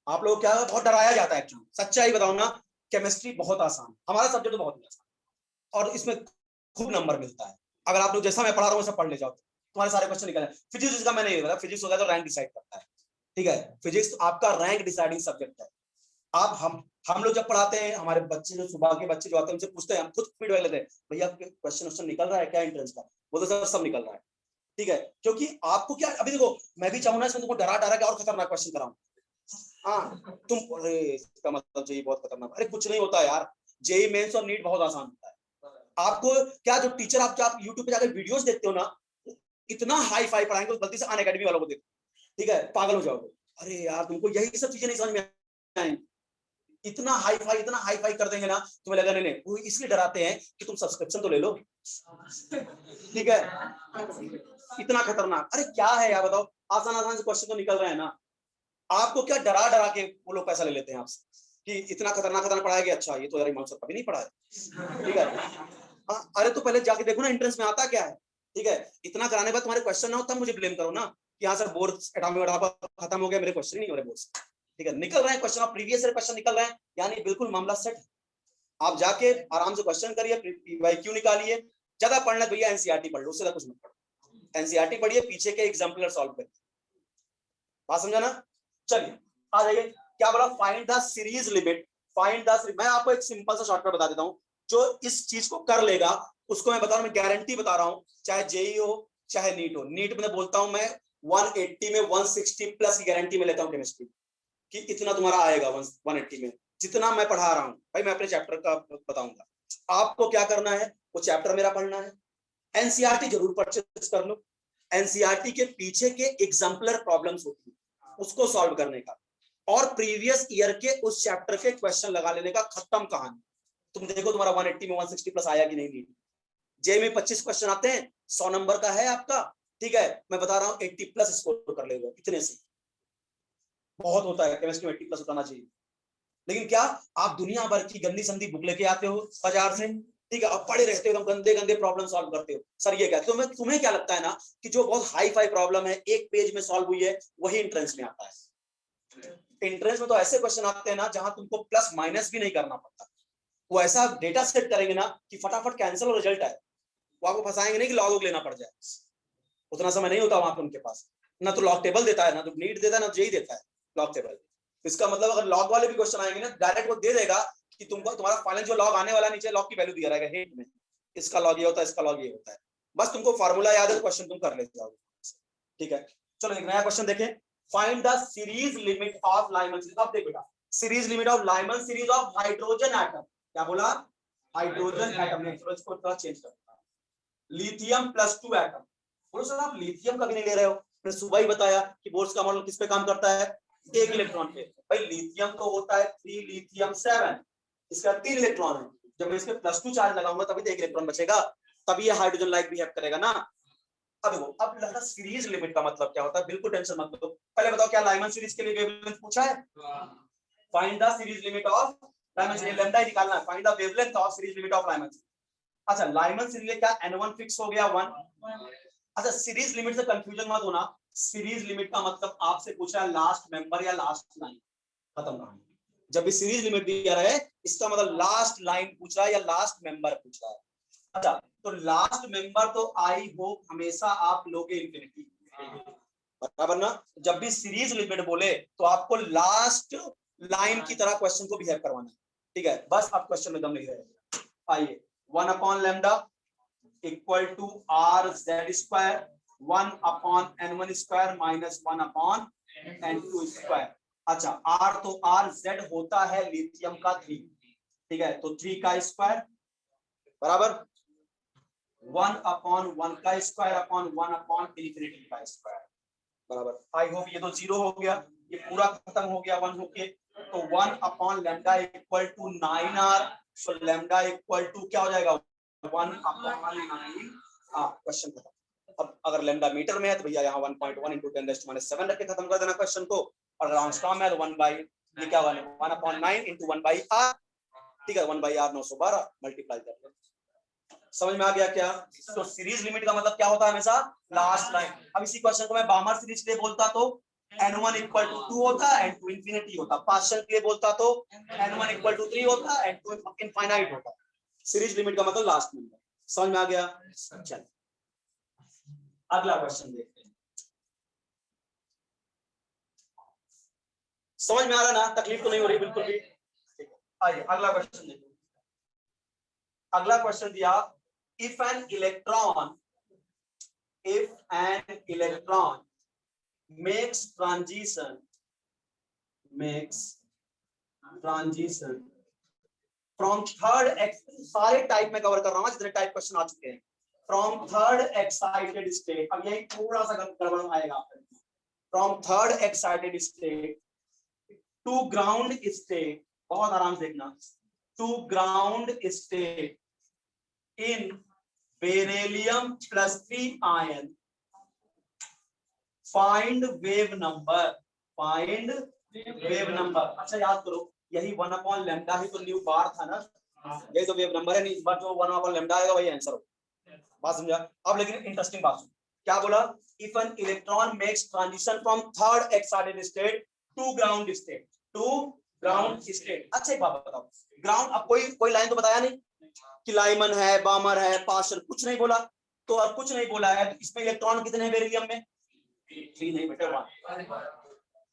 आप लोग क्या बहुत डराया जाता है एक्चुअली, सच्चाई बताओ ना, केमिस्ट्री बहुत आसान, हमारा सब्जेक्ट तो बहुत आसान और इसमें खूब नंबर मिलता है। अगर आप लोग जैसा मैं पढ़ा रहा हूँ वैसा पढ़ ले जाओ तुम्हारे सारे क्वेश्चन निकल जाए। फिजिक्स का मैंने ये बताया, फिजिक्स होगा तो रैंक डिसाइड करता है, ठीक है, फिजिक्स आपका रैंक डिसाइडिंग सब्जेक्ट है। आप हम लोग जब पढ़ाते हैं, हमारे बच्चे जो सुबह के बच्चे जो आते हैं उनसे पूछते हैं, हम खुद फीडबैक लेते हैं, भैया क्वेश्चन निकल रहा है क्या एंट्रेंस का, बोलते सर सब निकल रहा है, ठीक है। क्योंकि आपको क्या, अभी देखो मैं भी चाहूँ ना इसमें तुमको डरा डरा के और खतरनाक क्वेश्चन कराऊं, हाँ तुम, अरे इसका मतलब जेई बहुत खतरनाक, अरे कुछ नहीं होता यार, जेई मेंस और नीट बहुत आसान होता है। आपको क्या, जो टीचर आप यूट्यूब पे जाकर वीडियोस देखते हो ना, इतना हाई फाई पढ़ाएंगे तो गलती से अन अकेडमी वालों को देखो, ठीक है, पागल हो जाओगे, अरे यार तुमको यही सब चीजें नहीं समझ में आएंगी, इतना हाई फाई कर देंगे ना, तुम्हें लगा नहीं, वो इसलिए डराते हैं कि तुम सब्सक्रिप्शन तो ले लो, ठीक है, इतना खतरनाक, अरे क्या है यार बताओ, आसान आसान से क्वेश्चन तो निकल रहे हैं ना, आपको क्या डरा डरा के वो लोग पैसा ले लेते हैं आपसे कि इतना खतरनाक पढ़ाएंगे, अच्छा ये तो यार इमाम साहब कभी नहीं पढ़ा है, ठीक है, हाँ, अरे तो पहले जाके देखो ना एंट्रेंस में आता क्या है, ठीक है, इतना कराने बाद तुम्हारे क्वेश्चन ना हो तब मुझे ब्लेम करो ना कि यहाँ सर बोर्ड एटॉमिक खत्म हो गया, मेरे क्वेश्चन नहीं हो रहे बोर्ड से, ठीक है, निकल रहे हैं क्वेश्चन, प्रीवियस ईयर क्वेश्चन निकल रहे हैं, यानी बिल्कुल मामला सेट है। आप जाके आराम से क्वेश्चन करिए, पीवाईक्यू निकालिए, ज्यादा पढ़ना भैया एनसीईआरटी पढ़ लो, उससे कुछ मत पढ़ो, एनसीईआरटी पढ़िए, पीछे के एग्जाम्पलर सॉल्व करिए, बात समझा ना। चलिए आ जाइए, क्या बोला, find the series limit, find the, मैं आपको एक सिंपल सा शॉर्टकट बता देता हूं, जो इस चीज को कर लेगा उसको मैं बता रहा हूं, मैं गारंटी बता रहा हूं, चाहे जेई हो चाहे नीट हो, नीट में बोलता हूं मैं 180 में 160 प्लस की गारंटी में लेता हूं केमिस्ट्री कि इतना तुम्हारा आएगा 180 में, जितना मैं पढ़ा रहा हूं भाई, मैं अपने चैप्टर का बताऊंगा, आपको क्या करना है, वो चैप्टर मेरा पढ़ना है, एनसीईआरटी जरूर परचेज कर लो, एनसीईआरटी के पीछे के एग्जाम्पलर प्रॉब्लम्स होती है उसको सॉल्व करने का, और प्रीवियस ईयर के उस चैप्टर के क्वेश्चन लगा लेने का, खत्म कहानी। तुम देखो तुम्हारा 180 में 160 प्लस आया कि नहीं, जे में 25 क्वेश्चन आते हैं, 100 नंबर का है आपका, ठीक है, मैं बता रहा हूं 80 प्लस स्कोर कर लेगा, इतने से बहुत होता है, केमिस्ट्री में 80 प्लस उठाना चाहिए। लेकिन क्या, आप दुनिया भर की गंदी संदी बुक लेके आते हो बाजार से, ठीक है, अब पढ़े रहते हो, एकदम गंदे गंदे प्रॉब्लम सॉल्व करते हो, सर ये क्या, तुम्हें क्या लगता है ना कि जो बहुत हाई फाई प्रॉब्लम है एक पेज में सॉल्व हुई है वही एंट्रेंस में आता है। एंट्रेंस में तो ऐसे क्वेश्चन आते हैं ना जहां तुमको प्लस माइनस भी नहीं करना पड़ता, वो ऐसा डेटा सेट करेंगे ना कि फटाफट कैंसिल और रिजल्ट आए, वो आपको फंसाएंगे नहीं कि लॉग लेना पड़ जाए, उतना समय नहीं होता वहां पर उनके पास, ना तो लॉग टेबल देता है, ना तो नीट देता है, ना जेई देता है लॉग टेबल। इसका मतलब अगर लॉग वाले भी क्वेश्चन आएंगे ना, डायरेक्ट वो दे देगा कि तुमको तुम्हारा फाइनल जो लॉग आने वाला, नीचे लॉग की वैल्यू दिया रहेगा हेड में, इसका लॉग ये होता है, इसका लॉग ये होता है, बस तुमको फार्मूला याद है, क्वेश्चन तुम कर ले जाओगे, ठीक है। चलो एक नया क्वेश्चन देखें, find the series limit of Lyman series. अब देख बेटा, series limit of Lyman series of hydrogen atom, क्या बोला, हाइड्रोजन एटम, इसको थोड़ा चेंज करता, लिथियम +2 एटम, बोलो सर आप लिथियम का भी नहीं ले रहे हो, मैंने सुबह ही बताया कि बोर्स का मॉडल किस पे काम करता है, एक इलेक्ट्रॉन पे, भाई लिथियम तो होता है 3 लिथियम 7, इसका 3 इलेक्ट्रॉन है, जब मैं इसमें +2 चार्ज लगाऊंगा तभी तो 1 इलेक्ट्रॉन बचेगा, तभी ये हाइड्रोजन लाइक बिहेव करेगा ना। अब देखो, अब लगा सीरीज लिमिट का मतलब क्या होता है, बिल्कुल टेंशन मत लो, पहले बताओ क्या लाइमन सीरीज के लिए वेवलेंथ पूछा है, find the series limit of Lyman series, lambda ही निकालना है, find the wavelength of series limit of Lyman. अच्छा लाइमन सीरीज क्या n1 फिक्स हो गया 1, अच्छा सीरीज लिमिट से कंफ्यूजन मत होना, सीरीज लिमिट का मतलब आपसे पूछ रहा है लास्ट मेंबर या लास्ट लाइन, खत्म कहानी। जब भी सीरीज लिमिट दिया है इसका मतलब लास्ट लाइन पूछ रहा है या लास्ट मेंबर पूछ रहा है। अच्छा तो लास्ट मेंबर तो आई होप हमेशा आप लोगे इंफिनिटी, बराबर ना, जब भी सीरीज लिमिट बोले तो आपको लास्ट लाइन की तरह क्वेश्चन को बिहेव करवाना है, ठीक है, बस आप क्वेश्चन में दम नहीं रहेगा। आइए 1 upon lambda equal to R Z square 1/n1 square minus 1/n2 square. अच्छा आर तो आर, जेड होता है लिथियम का 3, ठीक है, तो 3 का स्क्वायर बराबर 1/1 का स्क्वायर अपॉन 1/∞ का स्क्वायर बराबर। आई होप ये तो 0 हो गया, ये पूरा खत्म हो गया 1 होके, तो 1/λ equal to 9r, so lambda equal to क्या हो जाएगा 1/9। हाँ क्वेश्चन खत्म। अब अगर लैम्डा मीटर में है तो भैया यहाँ 1.1 इंटू 10⁻⁷ रख के खत्म कर देना क्वेश्चन को, और आंसर में है तो 1 बाई ये क्या 1/9 इंटू 1 बाई r, ठीक है 1 बाई r 912 मल्टीप्लाई कर दो। समझ में आ गया क्या? तो सीरीज लिमिट का मतलब क्या होता है हमेशा लास्ट लाइन। अब इसी क्वेश्चन को मैं बामर सीरीज के लिए बोलता तो n1 इक्वल टू 2 होता, n2 इंफिनिटी होता। पार्शियल के लिए बोलता तो n1 इक्वल टू 3 होता, n2 इनफाइनाइट होता। सीरीज लिमिट का मतलब लास्ट नंबर। समझ में आ गया? चल अगला क्वेश्चन देखते हैं। समझ में आ रहा ना? तकलीफ तो नहीं हो रही बिल्कुल भी? ठीक है, आइए अगला क्वेश्चन देखो। अगला क्वेश्चन दिया if an electron makes transition from third सारे टाइप में कवर कर रहा हूं जितने टाइप क्वेश्चन आ चुके हैं। फ्रॉम थर्ड एक्साइटेड स्टेट, अब यही थोड़ा सा गड़बड़ आएगा। From third excited state to ground state, बहुत आराम से देखना, to ground state in beryllium +3 ion, find wave number. अच्छा याद करो, यही 1/λ ही तो न्यू बार था ना, यही तो वेव नंबर है। नहीं, बट जो 1/λ आएगा वही आंसर हो। बात समझा? अब लेकिन इंटरेस्टिंग बात सुन, क्या बोला? If an electron makes transition from third excited state to ground state, अच्छा एक बात बताओ, ग्राउंड, अब कोई लाइन तो बताया नहीं कि लाइमन है, बामर है, पार्शियल, कुछ नहीं बोला। तो अब कुछ नहीं बोला है तो इसमें इलेक्ट्रॉन कितने हैं बेरिलियम में? 3 नहीं बेटे, 1।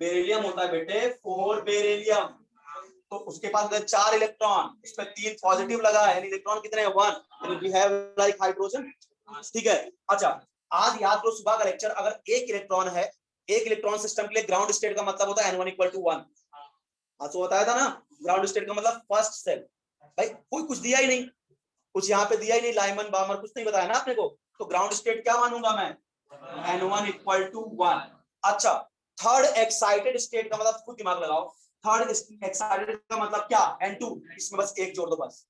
बेरिलियम होता है बेटे 4 बेरिलियम, तो उसके पास 4 इलेक्ट्रॉन, इसमें 3 पॉजिटिव लगा है, यानी इलेक्ट्रॉन कितने हैं? 1, यानी वी हैव लाइक हाइड्रोजन, ठीक है। अच्छा आज याद करो सुबह का लेक्चर, अगर एक इलेक्ट्रॉन है, एक इलेक्ट्रॉन सिस्टम के लिए ग्राउंड स्टेट का मतलब होता है n1 = 1। आज तो बताया था ना, ग्राउंड स्टेट का मतलब फर्स्ट सेल। भाई कोई कुछ दिया ही नहीं, कुछ यहाँ पे दिया ही नहीं, लाइमन बामर कुछ नहीं बताया ना आपने को, तो ग्राउंड स्टेट क्या मानूंगा मैं? n1 = 1। अच्छा थर्ड एक्साइटेड स्टेट का मतलब खुद दिमाग लगाओ, थर्ड एक्साइटेड का मतलब क्या? n2, इसमें बस एक जोड़ दो, बस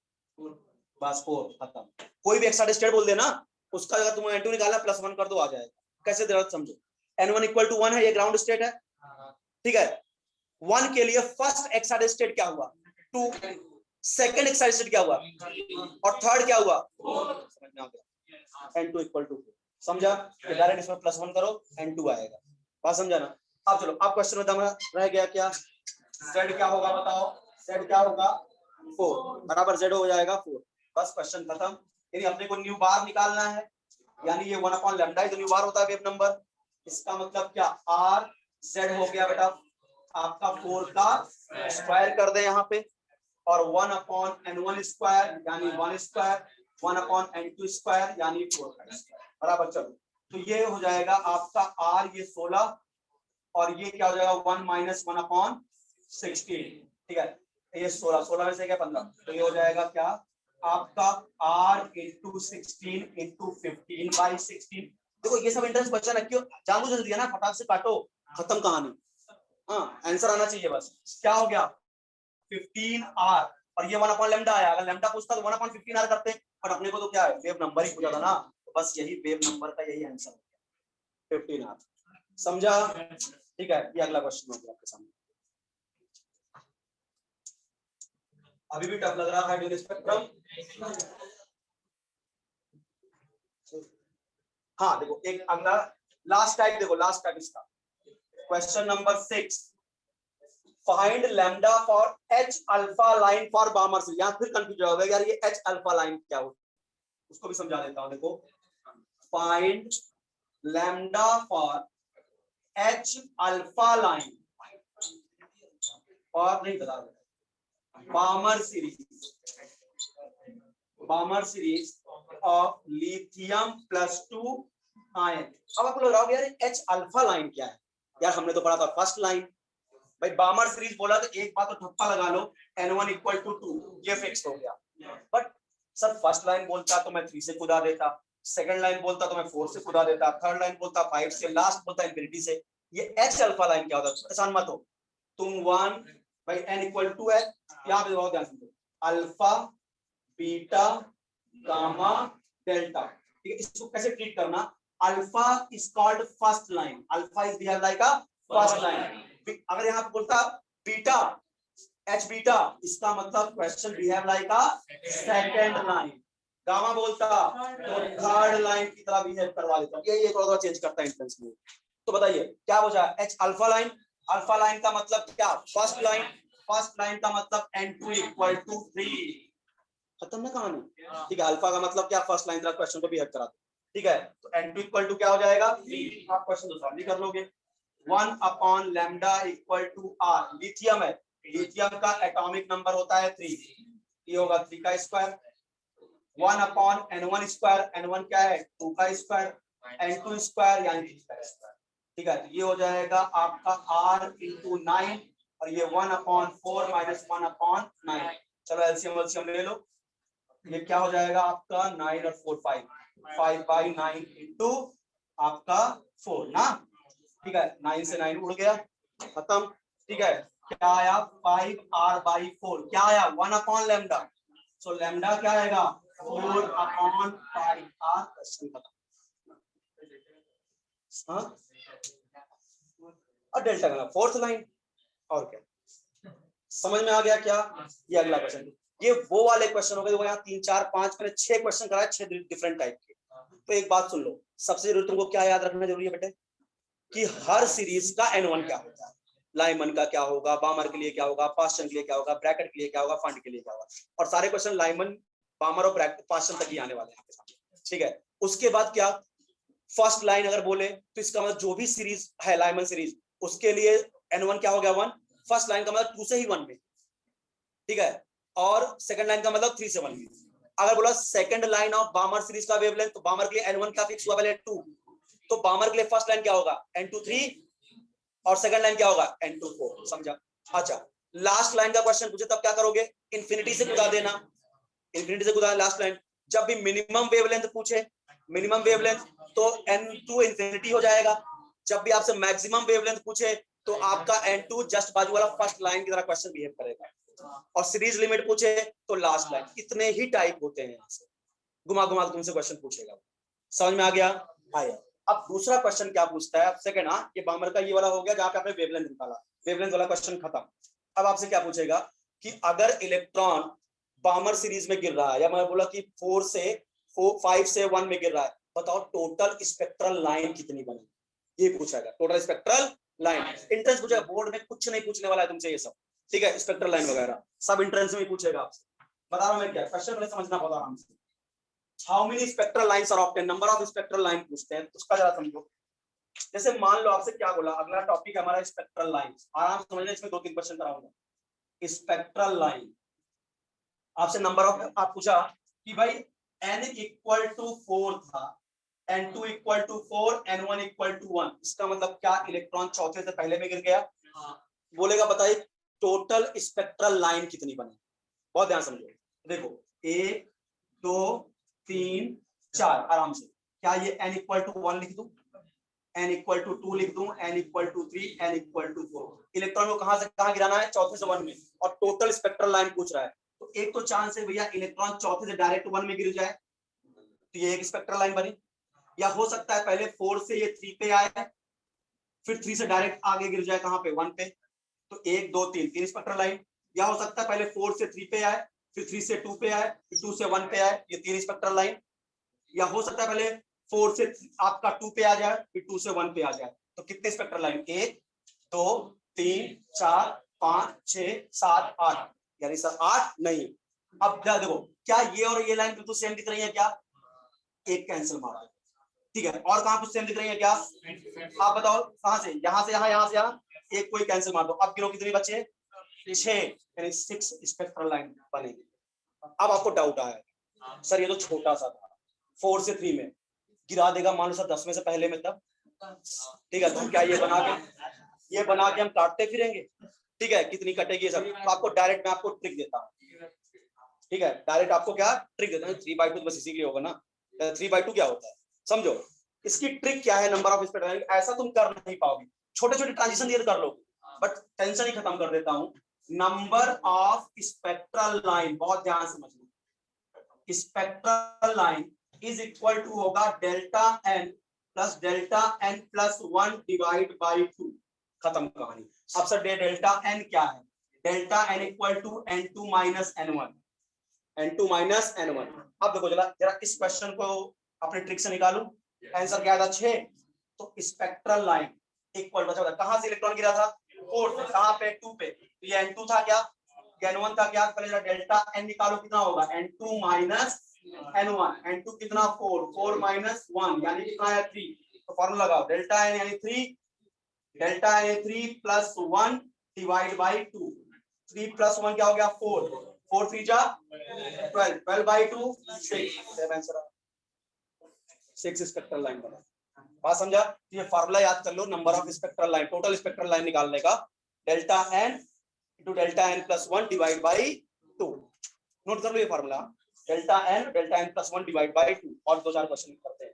4 खत्म। कोई भी एक्साइटेड स्टेट बोल देना, उसका अगर तुम n2 निकाला +1 कर दो, आ जाएगा। कैसे जरा समझो, n1 = 1 है, ये ग्राउंड स्टेट है, ठीक है। 1 के लिए फर्स्ट एक्साइटेड स्टेट क्या हुआ? 2, सेकंड एक्साइटेड स्टेट क्या हुआ? और थर्ड क्या हुआ? समझ में आ गया? n2 = 4। समझा? डायरेक्ट इसमें +1 करो, n2 आएगा। बात समझा ना? अब चलो, अब क्वेश्चन में दम रह गया क्या? z क्या होगा बताओ? z क्या होगा? 4 बराबर z हो जाएगा 4। बस क्वेश्चन खत्म। यानी अपने को न्यू बार निकालना है, यानी ये 1/λ तो न्यू बार होता है वेव नंबर। इसका मतलब क्या? r z हो गया बेटा आपका 4 का स्क्वायर कर दे यहाँ पे, और 1/n1 स्क्वायर यानी 1 स्क्वायर, 1/n2 स्क्वायर यानी 4 का स्क्वायर बराबर। चलो तो ये हो जाएगा आपका r, ये 16, और ये क्या हो जाएगा 1 - 1/16, ठीक है। ये 16 में से क्या 15, तो ये हो जाएगा क्या आपका r × 16 × 15/16। देखो ये सब इंट्रेंस क्वेश्चन है, क्यों जानबूझ दिया ना, फटाक से काटो, खत्म कहानी। हाँ आंसर आना चाहिए बस। क्या हो गया 15r, और ये 1/λ आया। अगर लैम्डा पूछता तो 1/15r करते, पर अपने को तो क्या है वेव नंबर ही पूछा था ना, तो बस यही वेव नंबर का यही आंसर हो गया 15r। समझा? ठीक है, ये अगला क्वेश्चन हो गया आपके सामने। अभी भी टफ लग रहा है हाइड्रोजन स्पेक्ट्रम? हाँ देखो एक अगला लास्ट टाइप, देखो लास्ट टाइप इसका question number 6, find lambda for H-अल्फा लाइन फॉर बामर से। यहाँ फिर कंफ्यूज होगा यार ये H-अल्फा लाइन क्या हो, उसको भी समझा देता हूं। देखो फाइंड लैम्डा फॉर H-अल्फा लाइन, और नहीं बता बामर series, Balmer series of lithium +2 ion. अब आपको लग रहा होगा यार H अल्फा लाइन क्या है? यार हमने तो पढ़ा था फर्स्ट लाइन। भाई बामर सीरीज बोला तो एक बात तो ठप्पा लगा लो, N1 = 2, ये फिक्स हो गया। बट सर फर्स्ट लाइन बोलता तो मैं 3 से खुदा देता, सेकंड लाइन बोलता तो मैं 4 से खुदा देता, थर्ड लाइन बोलता 5 से, लास्ट बोलता इंफिनिटी से। ये H अल्फा लाइन क्या होता है? परेशान मत हो तुम। 1 भाई N = 2 है, यहाँ पे बहुत ध्यान से अल्फा बीटा गामा डेल्टा, ठीक है। इसको कैसे ट्रीट करना? Alpha is called first line, alpha is behave like a first line. अगर यहाँ पे बोलता बीटा H बीटा, इसका मतलब question behave like a second line. Gamma बोलता तो थर्ड लाइन की तरह बिहेव करवा देता हूं। ये थोड़ा चेंज करता है इंटेंस में। तो बताइए क्या हो जाए? H alpha line, alpha line का मतलब क्या? फर्स्ट लाइन, फर्स्ट लाइन का मतलब N2 = 3। खत्म ना कहानी, ठीक है। अल्फा का मतलब क्या? फर्स्ट लाइन तरह क्वेश्चन को बिहेव करा दो, ठीक है। तो N2 = क्या हो जाएगा? 3। आप क्वेश्चन तो सॉल्व कर लोगे। 1/λ = R, लिथियम है, लिथियम का एटॉमिक नंबर होता है 3, ये होगा 3 का स्क्वायर। 1/N1², N1 क्या है? 2 का स्क्वायर, N2² यानी 3 का स्क्वायर, ठीक है। ये हो जाएगा आपका R × 9 और ये 1/4 - 1/9। चलो एलसीएम ले लो, ये क्या हो जाएगा आपका? 9 और 4 5/9 इंटू आपका 4 ना, ठीक है। 9 से 9 उड़ गया, खत्म, ठीक है। क्या आया? 5R/4, क्या आया? 1/λ। सो लैम्डा क्या आएगा? 4/5R। क्वेश्चन खत्म। हाँ और डेल्टा का फोर्थ लाइन, और क्या समझ में आ गया क्या? ये अगला क्वेश्चन, ये वो वाले क्वेश्चन हो गए वो यहाँ 3 4 5 मैंने 6 क्वेश्चन कराए, 6 डिफरेंट टाइप के। तो एक बात सुन लो, सबसे जरूरी तुमको क्या याद रखना जरूरी है बेटे कि हर सीरीज का N1 क्या होता है, लाइमन का क्या होगा, बामर के लिए क्या होगा, पास्टन के लिए क्या होगा, ब्रैकेट के लिए क्या होगा, फंड के लिए क्या होगा। और सारे क्वेश्चन लाइमन, बामर और ब्रैकेट, पास्टन तक ही आने वाले हैं आपके सामने, ठीक है। उसके बाद क्या? फर्स्ट लाइन अगर बोले तो इसका मतलब जो भी सीरीज है लाइमन सीरीज, उसके लिए N1 क्या हो गया? 1। फर्स्ट लाइन का मतलब 2 से ही 1 में, ठीक है। और सेकंड लाइन का मतलब 3 से 1 में। अगर बोला सेकंड लाइन ऑफ बामर सीरीज का वेवलेंथ, तो बामर के लिए N1 क्या फिक्स हुआ? पहले 2, तो बामर के लिए फर्स्ट लाइन क्या होगा? N2 3 और सेकंड लाइन क्या होगा? N2 4। समझा? अच्छा, लास्ट लाइन का क्वेश्चन पूछे तब क्या करोगे? इंफिनिटी से कुदा देना, इंफिनिटी से कुदा लास्ट लाइन। जब भी मिनिमम वेवलेंथ पूछे, मिनिमम वेवलेंथ, तो N2 इंफिनिटी हो जाएगा। जब भी आपसे मैक्सिमम वेवलेंथ पूछे तो आपका N2 जस्ट बाजू वाला फर्स्ट लाइन की तरह क्वेश्चन बिहेव करेगा। और सीरीज लिमिट पूछे तो लास्ट लाइन। इतने ही टाइप होते हैं, यहाँ से घुमा घुमा तुमसे क्वेश्चन पूछेगा। समझ में आ गया? आया। अब दूसरा क्वेश्चन क्या पूछता है? सेकंड, हाँ ये बामर का ये वाला हो गया जहाँ पे आपने वेवलेंथ निकाला, वेवलेंथ वाला क्वेश्चन खत्म। अब आपसे क्या पूछेगा कि अगर इलेक्ट्रॉन बामर सीरीज में गिर रहा है, या मैं बोला कि 5 से 1 में गिर रहा है, बताओ टोटल स्पेक्ट्रल लाइन कितनी बनी? ये पूछेगा, टोटल स्पेक्ट्रल लाइन। इंट्रेंस पूछेगा, बोर्ड में कुछ नहीं पूछने वाला है तुमसे ये सब, ठीक है। स्पेक्ट्रल लाइन वगैरह सब इंट्रेंस में पूछेगा आपसे। बता रहा हूं मैं क्या क्वेश्चन, पहले समझना बहुत आराम से। How many spectral lines are obtain, number of spectral line पूछते हैं, उसका जरा समझो। जैसे मान लो आपसे क्या बोला, अगला टॉपिक है हमारा स्पेक्ट्रल लाइंस, आराम से समझना, इसमें 2-3 क्वेश्चन कराऊंगा। स्पेक्ट्रल लाइन आपसे नंबर ऑफ आप पूछा कि भाई N = 4 था, N2 = 4, N1 = 1, इसका मतलब क्या? इलेक्ट्रॉन चौथे से पहले में गिर गया। बोलेगा बताइए टोटल स्पेक्ट्रल लाइन कितनी बनी? बहुत ध्यान समझो, देखो 1 2 3 4, आराम से। क्या ये N = 1 लिख दूं, N = 2 लिख दूं, N = 3, N = 4? इलेक्ट्रॉन को कहां से कहां गिराना है? चौथे से 1 में, और टोटल स्पेक्ट्रल लाइन पूछ रहा है। तो एक तो चांस है भैया इलेक्ट्रॉन चौथे से डायरेक्ट 1 में गिर जाए, तो ये एक स्पेक्ट्रल लाइन बनी। या हो सकता है पहले 4 से ये 3 पे आए, फिर 3 से डायरेक्ट आगे गिर जाए कहां पे? 1 पे, तो 1 2 3 3 स्पेक्ट्रल लाइन। या हो सकता है पहले 4 से 3 पे आए, फिर 3 से 2 पे आए, फिर 2 से 1 पे आए, ये 3 स्पेक्ट्रल लाइन। या हो सकता है पहले 4 से आपका 2 पे आ जाए, फिर 2 से 1 पे आ जाए, तो कितने स्पेक्ट्रल लाइन? 1 2 3 4 5 6 7 8, यानी सर 8 नहीं। अब क्या देखो, क्या ये और ये लाइन बिल्कुल सेम दिख रही है क्या? एक कैंसिल मार, ठीक है। और कहां कुछ सेम दिख रही है क्या? आप बताओ कहां से? यहां से यहां, यहां से यहां, एक कोई कैंसिल मार दो। अब गिरो कितने बचे? 6, यानी 6 स्पेक्ट्रल लाइन बनेगी। अब आपको डाउट आया सर ये तो छोटा सा था, 4 से 3 में गिरा देगा, मान लो सर 10 में से पहले में, तब ठीक है। तो क्या ये बना के हम काटते फिरेंगे, ठीक है, कितनी कटेगी सर। तो आपको डायरेक्ट मैं आपको ट्रिक देता हूँ, ठीक है, डायरेक्ट आपको क्या ट्रिक देता हूँ, 3/2 बस इसी के लिए होगा ना। 3/2 क्या होता है समझो। इसकी ट्रिक क्या है, नंबर ऑफ स्पेक्ट्रल लाइन, ऐसा तुम कर नहीं पाओगे, छोटे छोटे ट्रांजिशन ये कर लोगे, बट टेंशन ही खत्म कर देता हूँ। नंबर ऑफ स्पेक्ट्रल लाइन, बहुत ध्यान से समझना, spectral line is equal to होगा delta N plus delta N plus 1 divide by 2, खत्म कहानी। अब सर डेल्टा एन क्या है, delta N equal to n2 minus n1, n2 minus n1। अब देखो जरा इस क्वेश्चन को अपने ट्रिक से निकालू, आंसर क्या था 6। तो स्पेक्ट्रल लाइन इक्वल बचा, कहां से इलेक्ट्रॉन गिरा था 4 से, कहां पे 2 पे, तो ये n2 था क्या, n1 था क्या, पहले डेल्टा n निकालो कितना होगा n2 माइनस n1, n2 कितना 4 माइनस 1 यानी कितना है 3, तो फॉर्मूला लगाओ डेल्टा n यानी 3, delta n 3 plus 1 divide by 2, 3 plus 1 क्या हो गया 4, 4 3 जा 12, 12 बाई 2 6, आंसर 6 स्पेक्ट्रल लाइन बना। बात समझा, ये फार्मूला याद कर लो, number of spectral line, total spectral line निकालने का, delta N into delta N plus 1 divide by 2, note कर लो ये formula, delta N plus 1 divide by 2। और 2-4 क्वेश्चन करते हैं।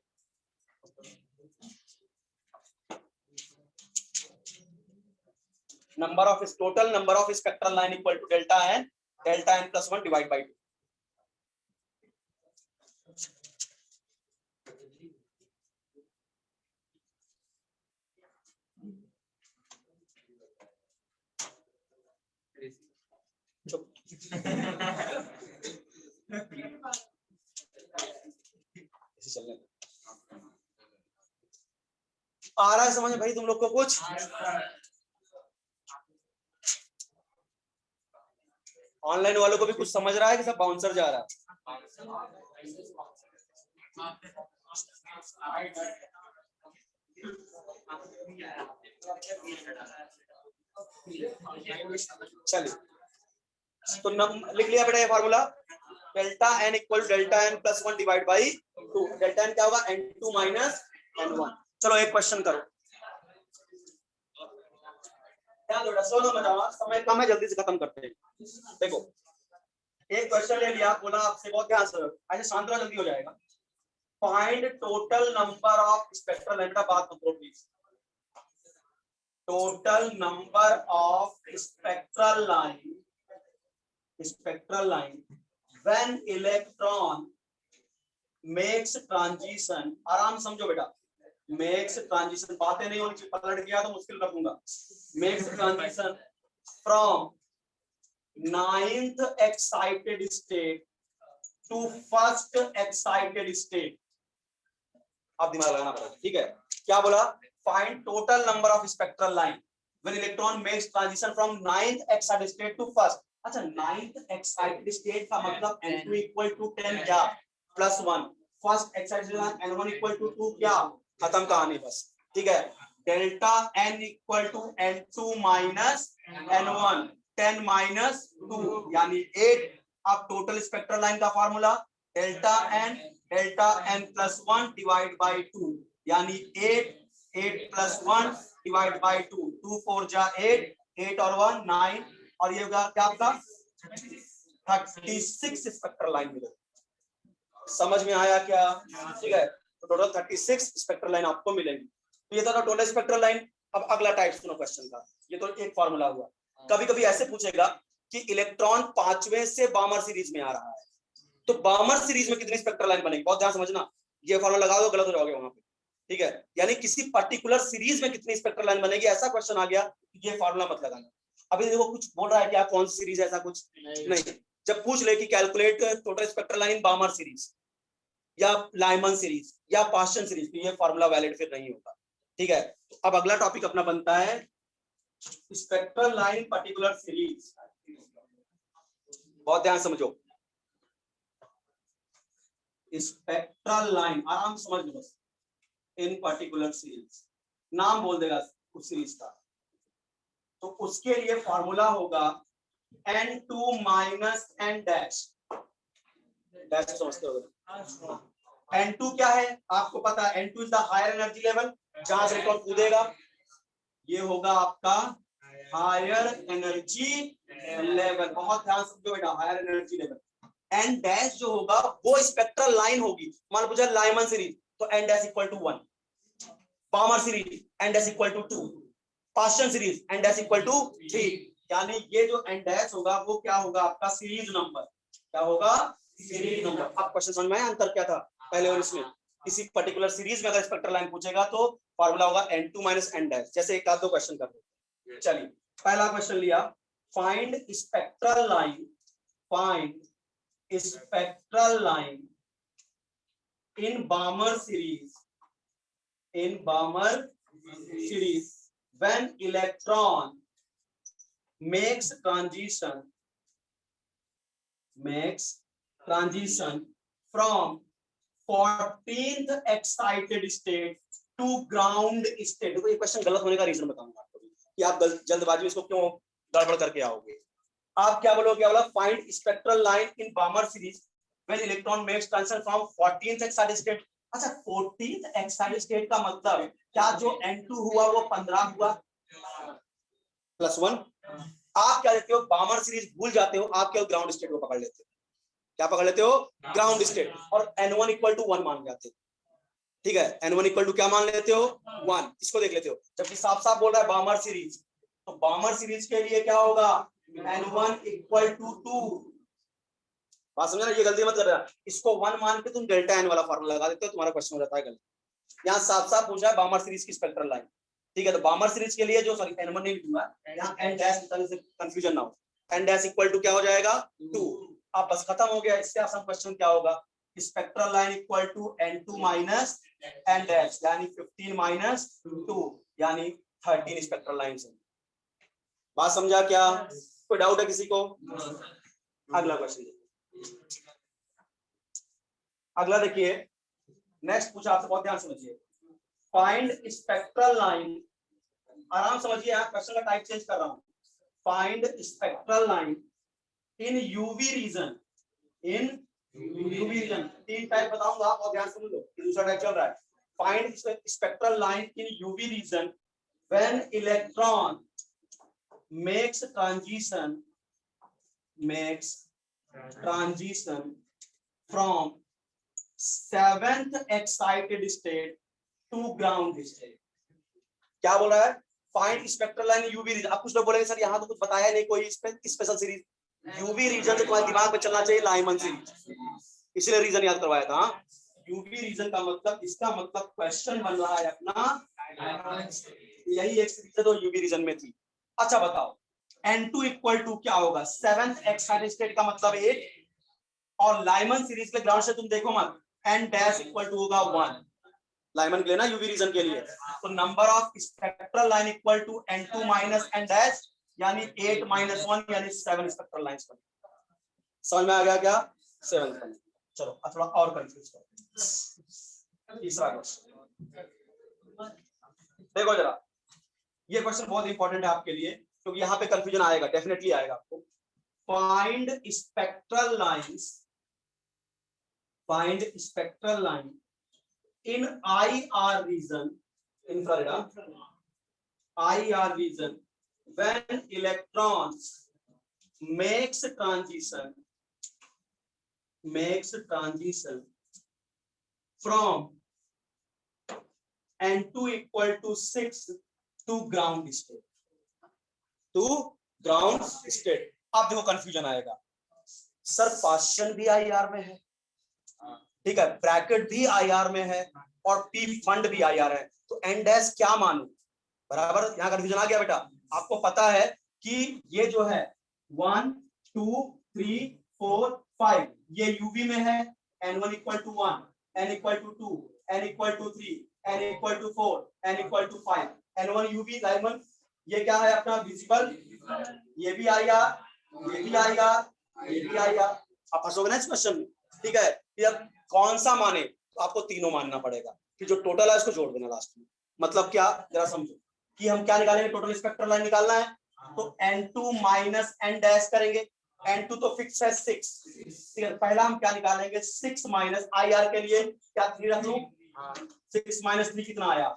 Number of total number of spectral line equal to delta N plus 1 divide by 2। चलने आ रहा है समझ भाई तुम लोग को कुछ, ऑनलाइन वालों को भी कुछ समझ रहा है कि सब बाउंसर जा रहा है। चलिए तो लिख लिया बेटा ये formula, delta N equal delta N plus 1 divide by 2, delta N क्या होगा n2 माइनस n1। चलो एक क्वेश्चन करो, समय कम है, जल्दी से खत्म करते हैं। देखो एक क्वेश्चन ले लिया, बोला आपसे, बहुत ध्यान से, ऐसे शांत रहो, जल्दी हो जाएगा। Find total number of spectral line, बात करो please, total number of spectral line when electron makes transition, आराम समझो बेटा, makes transition, बातें नहीं होनी चाहिए, पलट गया तो मुश्किल कर दूंगा, makes transition from 9th excited state to first excited state। आप दिमाग लगाना पड़ेगा, ठीक है। क्या बोला, find total number of spectral line when electron makes transition from 9th excited state to first। अच्छा 9th excited state का मतलब n2 इक्वल टू 10 क्या plus 1, first excited n1 equal to 2 क्या, खत्म कहानी बस, ठीक है। Delta n equal to n2 minus n1, 10 minus 2 यानी 8। अब टोटल स्पेक्ट्रल लाइन का formula delta n plus 1 divide by 2 यानी 8 प्लस 1 डिवाइड बाई 2, 2 4 जा 8, 8 और 1 9, और ये क्या आपका 36 स्पेक्ट्रल लाइन मिले। समझ में आया क्या, ठीक है। तो टोटल 36 स्पेक्ट्रल लाइन आपको मिलेंगी। तो ये था टोटल स्पेक्ट्रल लाइन। अब अगला टाइप सुनो क्वेश्चन का, ये तो एक फॉर्मूला हुआ। कभी कभी ऐसे पूछेगा कि इलेक्ट्रॉन 5वें से बामर सीरीज में आ रहा है, तो बामर सीरीज में कितनी स्पेक्ट्रल लाइन बनेगी, बहुत ध्यान समझना, ये फॉर्मूला लगा दो गलत हो जाओगे वहां पे, ठीक है। यानी किसी पर्टिकुलर सीरीज में कितनी स्पेक्ट्रल लाइन बनेगी, ऐसा क्वेश्चन आ गया, ये फॉर्मूला मत लगाना। अभी देखो कुछ बोल रहा है क्या, कौन सी सीरीज, ऐसा कुछ नहीं। जब पूछ ले कि calculate total spectral line बामर series या लाइमन सीरीज या पास्चन सीरीज, तो ये फॉर्मूला वैलिड फिर नहीं होगा, ठीक है। तो अब अगला टॉपिक अपना बनता है स्पेक्ट्रल लाइन पर्टिकुलर सीरीज। बहुत ध्यान समझो, स्पेक्ट्रल लाइन आराम समझ लो बस, इन पर्टिकुलर सीरीज, नाम बोल देगा उस सीरीज का, तो उसके लिए फॉर्मूला होगा n2 minus n dash, dash को समझते हो। N2 क्या है आपको पता है, N2 is the higher energy level, जहां से इलेक्ट्रॉन कूदेगा ये होगा आपका हायर एनर्जी लेवल। बहुत ध्यान से समझो बेटा, higher energy level. N dash जो होगा वो स्पेक्ट्रल लाइन होगी। मान पूछा लाइमन सीरीज तो N dash equal to 1, Balmer series N dash equal to 2, Paschen series N dash equal to 3। यानी ये जो एन डैश होगा वो क्या होगा आपका सीरीज नंबर, क्या होगा सीरीज नंबर। अब क्वेश्चन समझ में आया अंतर क्या था पहले और इसमें। किसी पर्टिकुलर सीरीज में अगर स्पेक्ट्रल लाइन पूछेगा तो फार्मूला होगा n2 माइनस एन डैश। जैसे एक आध दो क्वेश्चन कर लो। चलिए पहला क्वेश्चन लिया, find spectral line, find spectral line in Balmer series, in Balmer series when electron makes transition from 14th excited state to ground state। देखो ये क्वेश्चन गलत होने का रीजन बताऊंगा आपको कि आप जल्दबाजी में इसको क्यों गड़बड़ करके आओगे। आप क्या बोलोगे, क्या बोला, find spectral line in Balmer series when electron makes transition from 14th excited state. अच्छा 14th एक्साइटेड स्टेट का मतलब क्या जो N2 हुआ वो 15 हुआ प्लस 1। आप क्या लेते हो, बामर सीरीज भूल जाते हो, आप क्या ग्राउंड स्टेट को पकड़ लेते हो। क्या पकड़ लेते हो, ग्राउंड स्टेट, और N1 इक्वल टू 1 मान जाते हो। ठीक है, N1 इक्वल टू क्या मान लेते हो, 1। इसको देख लेते हो, जबकि साफ साफ बोल रहा है बामर सीरीज, तो बामर सीरीज के लिए क्या होगा, N1 इक्वल टू 2। बात समझा ना, ये गलती मत कर रहा, इसको 1 मान के तुम डेल्टा एन वाला फार्मूला लगा देते हो, तुम्हारा क्वेश्चन हो जाता है गलत। यहाँ साफ साफ पूछा है बामर सीरीज की स्पेक्ट्रल लाइन। ठीक है, तो बामर सीरीज के लिए जो सॉरी N1 नहीं लिखूंगा यहाँ, एन डैश कंफ्यूजन ना हो, एन डैश इक्वल टू क्या हो जाएगा 2। अब बस खत्म हो गया। इससे आसान क्वेश्चन क्या होगा, spectral line equal to N2 minus N dash, यानी 15 माइनस 2 यानी 13 स्पेक्ट्रल लाइन से। बात समझा क्या, कोई डाउट है किसी को। अगला क्वेश्चन, अगला देखिए, नेक्स्ट पूछा आपसे, बहुत ध्यान समझिए, फाइंड स्पेक्ट्रल लाइन, आराम समझिए, आप क्वेश्चन का टाइप चेंज कर रहा हूं। Find spectral line in UV region, in UV region. 3 type बताऊंगा और ध्यान सुन लो, दूसरा टाइप चल रहा है। Find spectral line in UV region when electron makes transition from 7th excited state to ground state। क्या बोल रहा है, find spectral line UV region. अब कुछ लोग बोलेंगे सर यहाँ तो कुछ बताया नहीं कोई स्पेशल सीरीज। यूवी रीजन तो तुम्हारे दिमाग में चलना चाहिए लाइमन सीरीज, इसलिए रीजन याद करवाया था। यूवी रीजन का मतलब, इसका मतलब क्वेश्चन बन रहा है अपना, यही एक सीरीज है तो यूवी रीजन में थी। अच्छा बताओ, N2 इक्वल टू क्या होगा, 7th एक्साइटेड स्टेट का मतलब 8, और लाइमन सीरीज के ग्राउंड से तुम देखो मत, N डैश इक्वल टू होगा 1 लाइमन के लिए ना, यूवी रीजन के लिए। तो number of spectral line equal to N2 minus N dash, यानी 8 माइनस 1 यानी 7 स्पेक्ट्रल लाइंस बने। समझ में आ गया क्या, 7 बने। चलो थोड़ा और कंफ्यूज करते हैं। तीसरा क्वेश्चन देखो जरा, ये क्वेश्चन बहुत इंपॉर्टेंट है आपके लिए, क्योंकि यहाँ पे कंफ्यूजन आएगा, डेफिनेटली आएगा आपको। Find spectral lines, find spectral line in IR region, infrared IR region when electrons makes transition from N2 equal to 6 to ground state, अब देखो कंफ्यूजन आएगा, सर पास्चन भी IR में है, ठीक है, ब्रैकेट भी IR में है, और P फंड भी IR है, तो एन डैश क्या मानू, बराबर। यहाँ कंफ्यूजन आ गया बेटा। आपको पता है कि ये जो है 1 2 3 4 5 ये यूवी में है, N1 equal to 1, N equal to 2, N equal to 3, N equal to 4, N equal to 5, N1 UV Lyman, ये क्या है अपना विजिबल, ये भी IR, ये भी IR, ये भी IR। आप फंसोगे ना इस क्वेश्चन में, ठीक है। अब कौन सा माने, तो आपको तीनों मानना पड़ेगा, फिर जो टोटल है उसको जोड़ देना लास्ट में। मतलब क्या, जरा समझो कि हम क्या निकालेंगे, टोटल स्पेक्ट्रल लाइन निकालना है, तो N2 माइनस N डैश करेंगे, N2 तो फिक्स है 6, ठीक है। पहला हम क्या निकालेंगे, 6 माइनस IR के लिए क्या 3 रख लूं, 6 माइनस 3 कितना आया,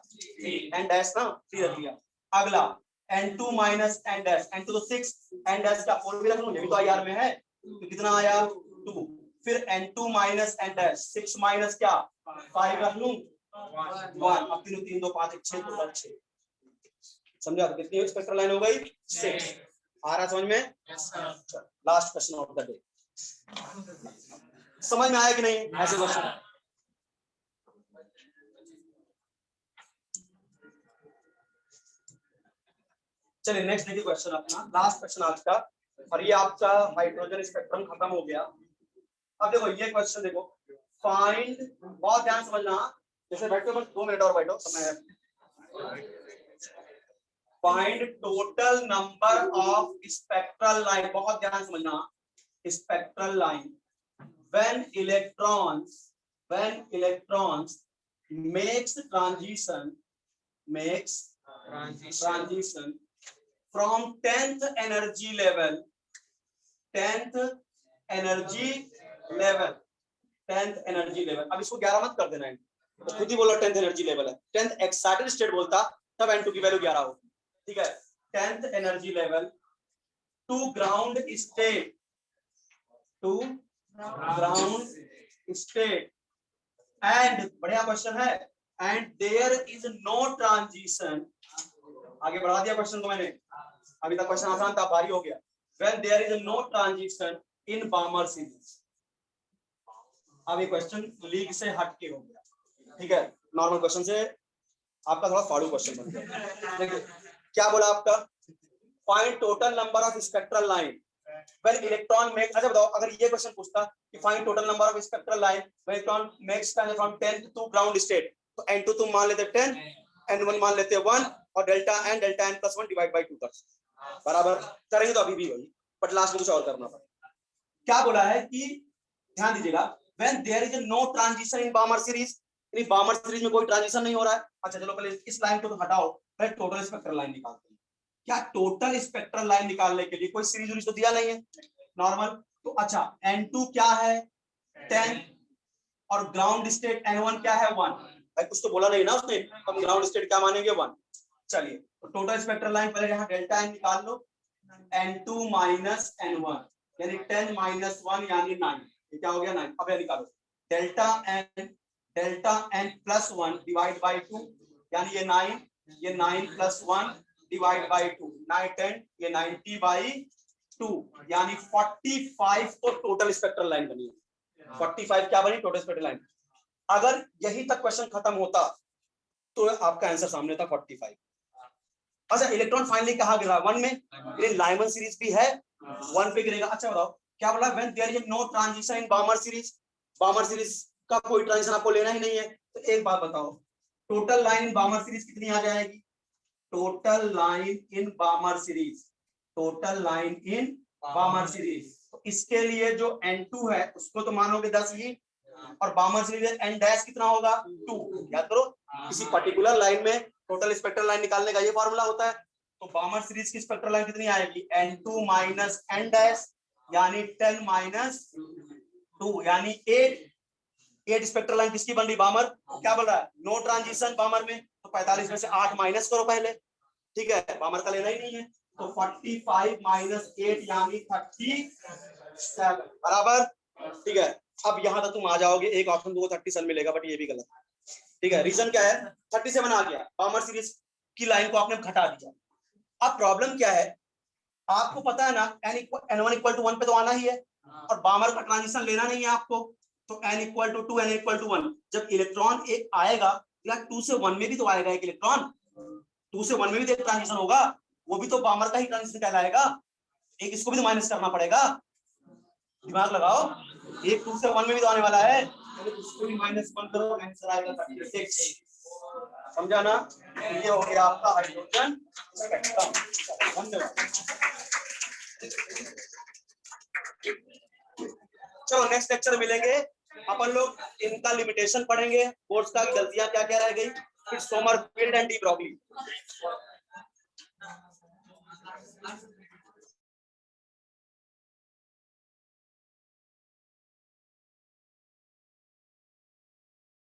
N डैश ना 3 रख लिया। अगला N2 minus N dash, N2 तो 6, N डैश का 4 भी रख लूं, ये भी तो IR में है, तो कितना आया 2। फिर N2 minus N dash, 6 minus क्या 5 रख लूं 1, अब 3 3 2 5 6 तो 6, समझा। तो कितनी स्पेक्ट्रल लाइन हो गई 6। आ रहा समझ में। Last question of the day, समझ में आया कि नहीं ऐसे क्वेश्चन। चलिए नेक्स्ट देखिए क्वेश्चन अपना, लास्ट क्वेश्चन आज का, और ये आपका हाइड्रोजन स्पेक्ट्रम खत्म हो गया। अब देखो ये क्वेश्चन देखो, फाइंड, बहुत ध्यान समझना, जैसे बैठो बस 2 मिनट और बैठो, समय है। Find total number of spectral line, बहुत ध्यान समझना, spectral line when electrons makes transition from 10th energy level 10th energy level, अब इसको 11 मत कर देना है, तो खुद ही बोलो 10th एनर्जी लेवल है, 10th एक्साइटेड स्टेट बोलता तब N2 की वैल्यू 11 हो, ठीक है। 10th energy level to ground state and, बढ़िया क्वेश्चन है, and there is no transition, आगे बढ़ा दिया क्वेश्चन को मैंने, अभी तक क्वेश्चन आसान था, भारी हो गया। When there is no transition in Balmer series, अब ये क्वेश्चन लीग से हट के हो गया, ठीक है, नॉर्मल क्वेश्चन से आपका थोड़ा फाड़ू क्वेश्चन बन गया। देखिए क्या बोला आपका, find total number of spectral line when electron makes, अच्छा बताओ अगर ये क्वेश्चन पूछता कि find total number of spectral line when electron makes transition from 10 to ground state, तो N2 तुम मान लेते 10, N1 मान लेते 1, और delta n plus 1 divide by 2 कर बराबर करेंगे तो अभी भी वही, बट लास्ट में कुछ और करना पड़ेगा। क्या बोला है कि ध्यान दीजिएगा, when there is no transition in Balmer series, in Balmer series में कोई ट्रांजिशन नहीं हो रहा है। अच्छा चलो पहले इस लाइन को तो हटाओ, पहले टोटल स्पेक्ट्रल लाइन निकालते हैं। क्या टोटल स्पेक्ट्रल लाइन निकालने के लिए कोई सीरीज तो दिया नहीं है नॉर्मल, तो अच्छा N2 क्या है 10, और ग्राउंड स्टेट N1 क्या है 1, भाई कुछ तो बोला नहीं ना उसने, हम ग्राउंड स्टेट क्या मानेंगे 1। चलिए तो टोटल स्पेक्ट्रल लाइन पहले यहाँ डेल्टा N निकाल लो, N2 माइनस N1 यानी 10 माइनस 1 यानी 9, ये क्या हो गया 9। अब ये निकालो delta n plus 1 divide by 2 यानी ये 9 प्लस 1 डिवाइड बाय 2, 9 10 ये 90 बाई 2 यानी 45 तो टोटल स्पेक्ट्रल लाइन बनी है। 45 क्या बनी टोटल स्पेक्ट्रल लाइन। अगर यही तक क्वेश्चन खत्म होता तो आपका आंसर सामने था 45। अच्छा इलेक्ट्रॉन फाइनली कहाँ गिरा 1 में, ये लाइमन सीरीज भी है 1 पे गिरेगा। अच्छा बताओ क्या बोला, when there is no transition in Balmer series, Balmer series का कोई ट्रांजिशन आपको लेना ही नहीं है, तो एक बात बताओ total line in Balmer series कितनी आ जाएगी, total line in Balmer series, total line in Balmer series, तो इसके लिए जो N2 है उसको तो मानोगे 10 ही, और बामर सीरीज N डैश कितना होगा 2। याद करो किसी पर्टिकुलर लाइन में टोटल स्पेक्ट्रल लाइन निकालने का ये फॉर्मूला होता है। तो बामर सीरीज की स्पेक्ट्रल लाइन कितनी आएगी N2 माइनस N डैश यानी 10 माइनस 2 यानी 8 स्पेक्ट्रल लाइन किसकी बन रही बामर, क्या बोल रहा है नो ट्रांजिशन बामर में, तो 45 में से 8 माइनस करो पहले, ठीक है बामर का लेना ही नहीं है, तो 45 माइनस 8 यानी 37 बराबर, ठीक है। अब यहां तक तुम आ जाओगे, एक ऑप्शन तुमको 37 मिलेगा बट ये भी गलत है, ठीक है। रीजन क्या है 37 आ गया, बामर सीरीज की लाइन को आपने घटा दिया। अब प्रॉब्लम क्या है, आपको पता है ना N1 इक्वल टू 1 पे तो आना ही है, और बामर का ट्रांजिशन लेना नहीं है आपको, तो n equal to 2 n equal to 1, जब इलेक्ट्रॉन एक आएगा यार 2 से 1 में भी तो आएगा एक इलेक्ट्रॉन, 2 से 1 में भी तो ट्रांजिशन होगा, वो भी तो बामर का ही ट्रांजिशन कहलाएगा, एक इसको भी तो माइनस करना पड़ेगा, दिमाग लगाओ, एक 2 से 1 में भी तो आने वाला है, तो इसको भी -1 करो, आंसर आएगा 36। समझा ना, ये हो गया आपका हाइड्रोजन स्पेक्ट्रम। धन्यवाद। चलो नेक्स्ट लेक्चर मिलेंगे, अपन लोग इनका लिमिटेशन पढ़ेंगे, कोर्स का गलतियां क्या क्या रह गई, फिर सोमरफेल्ड एंड डी ब्रॉगली।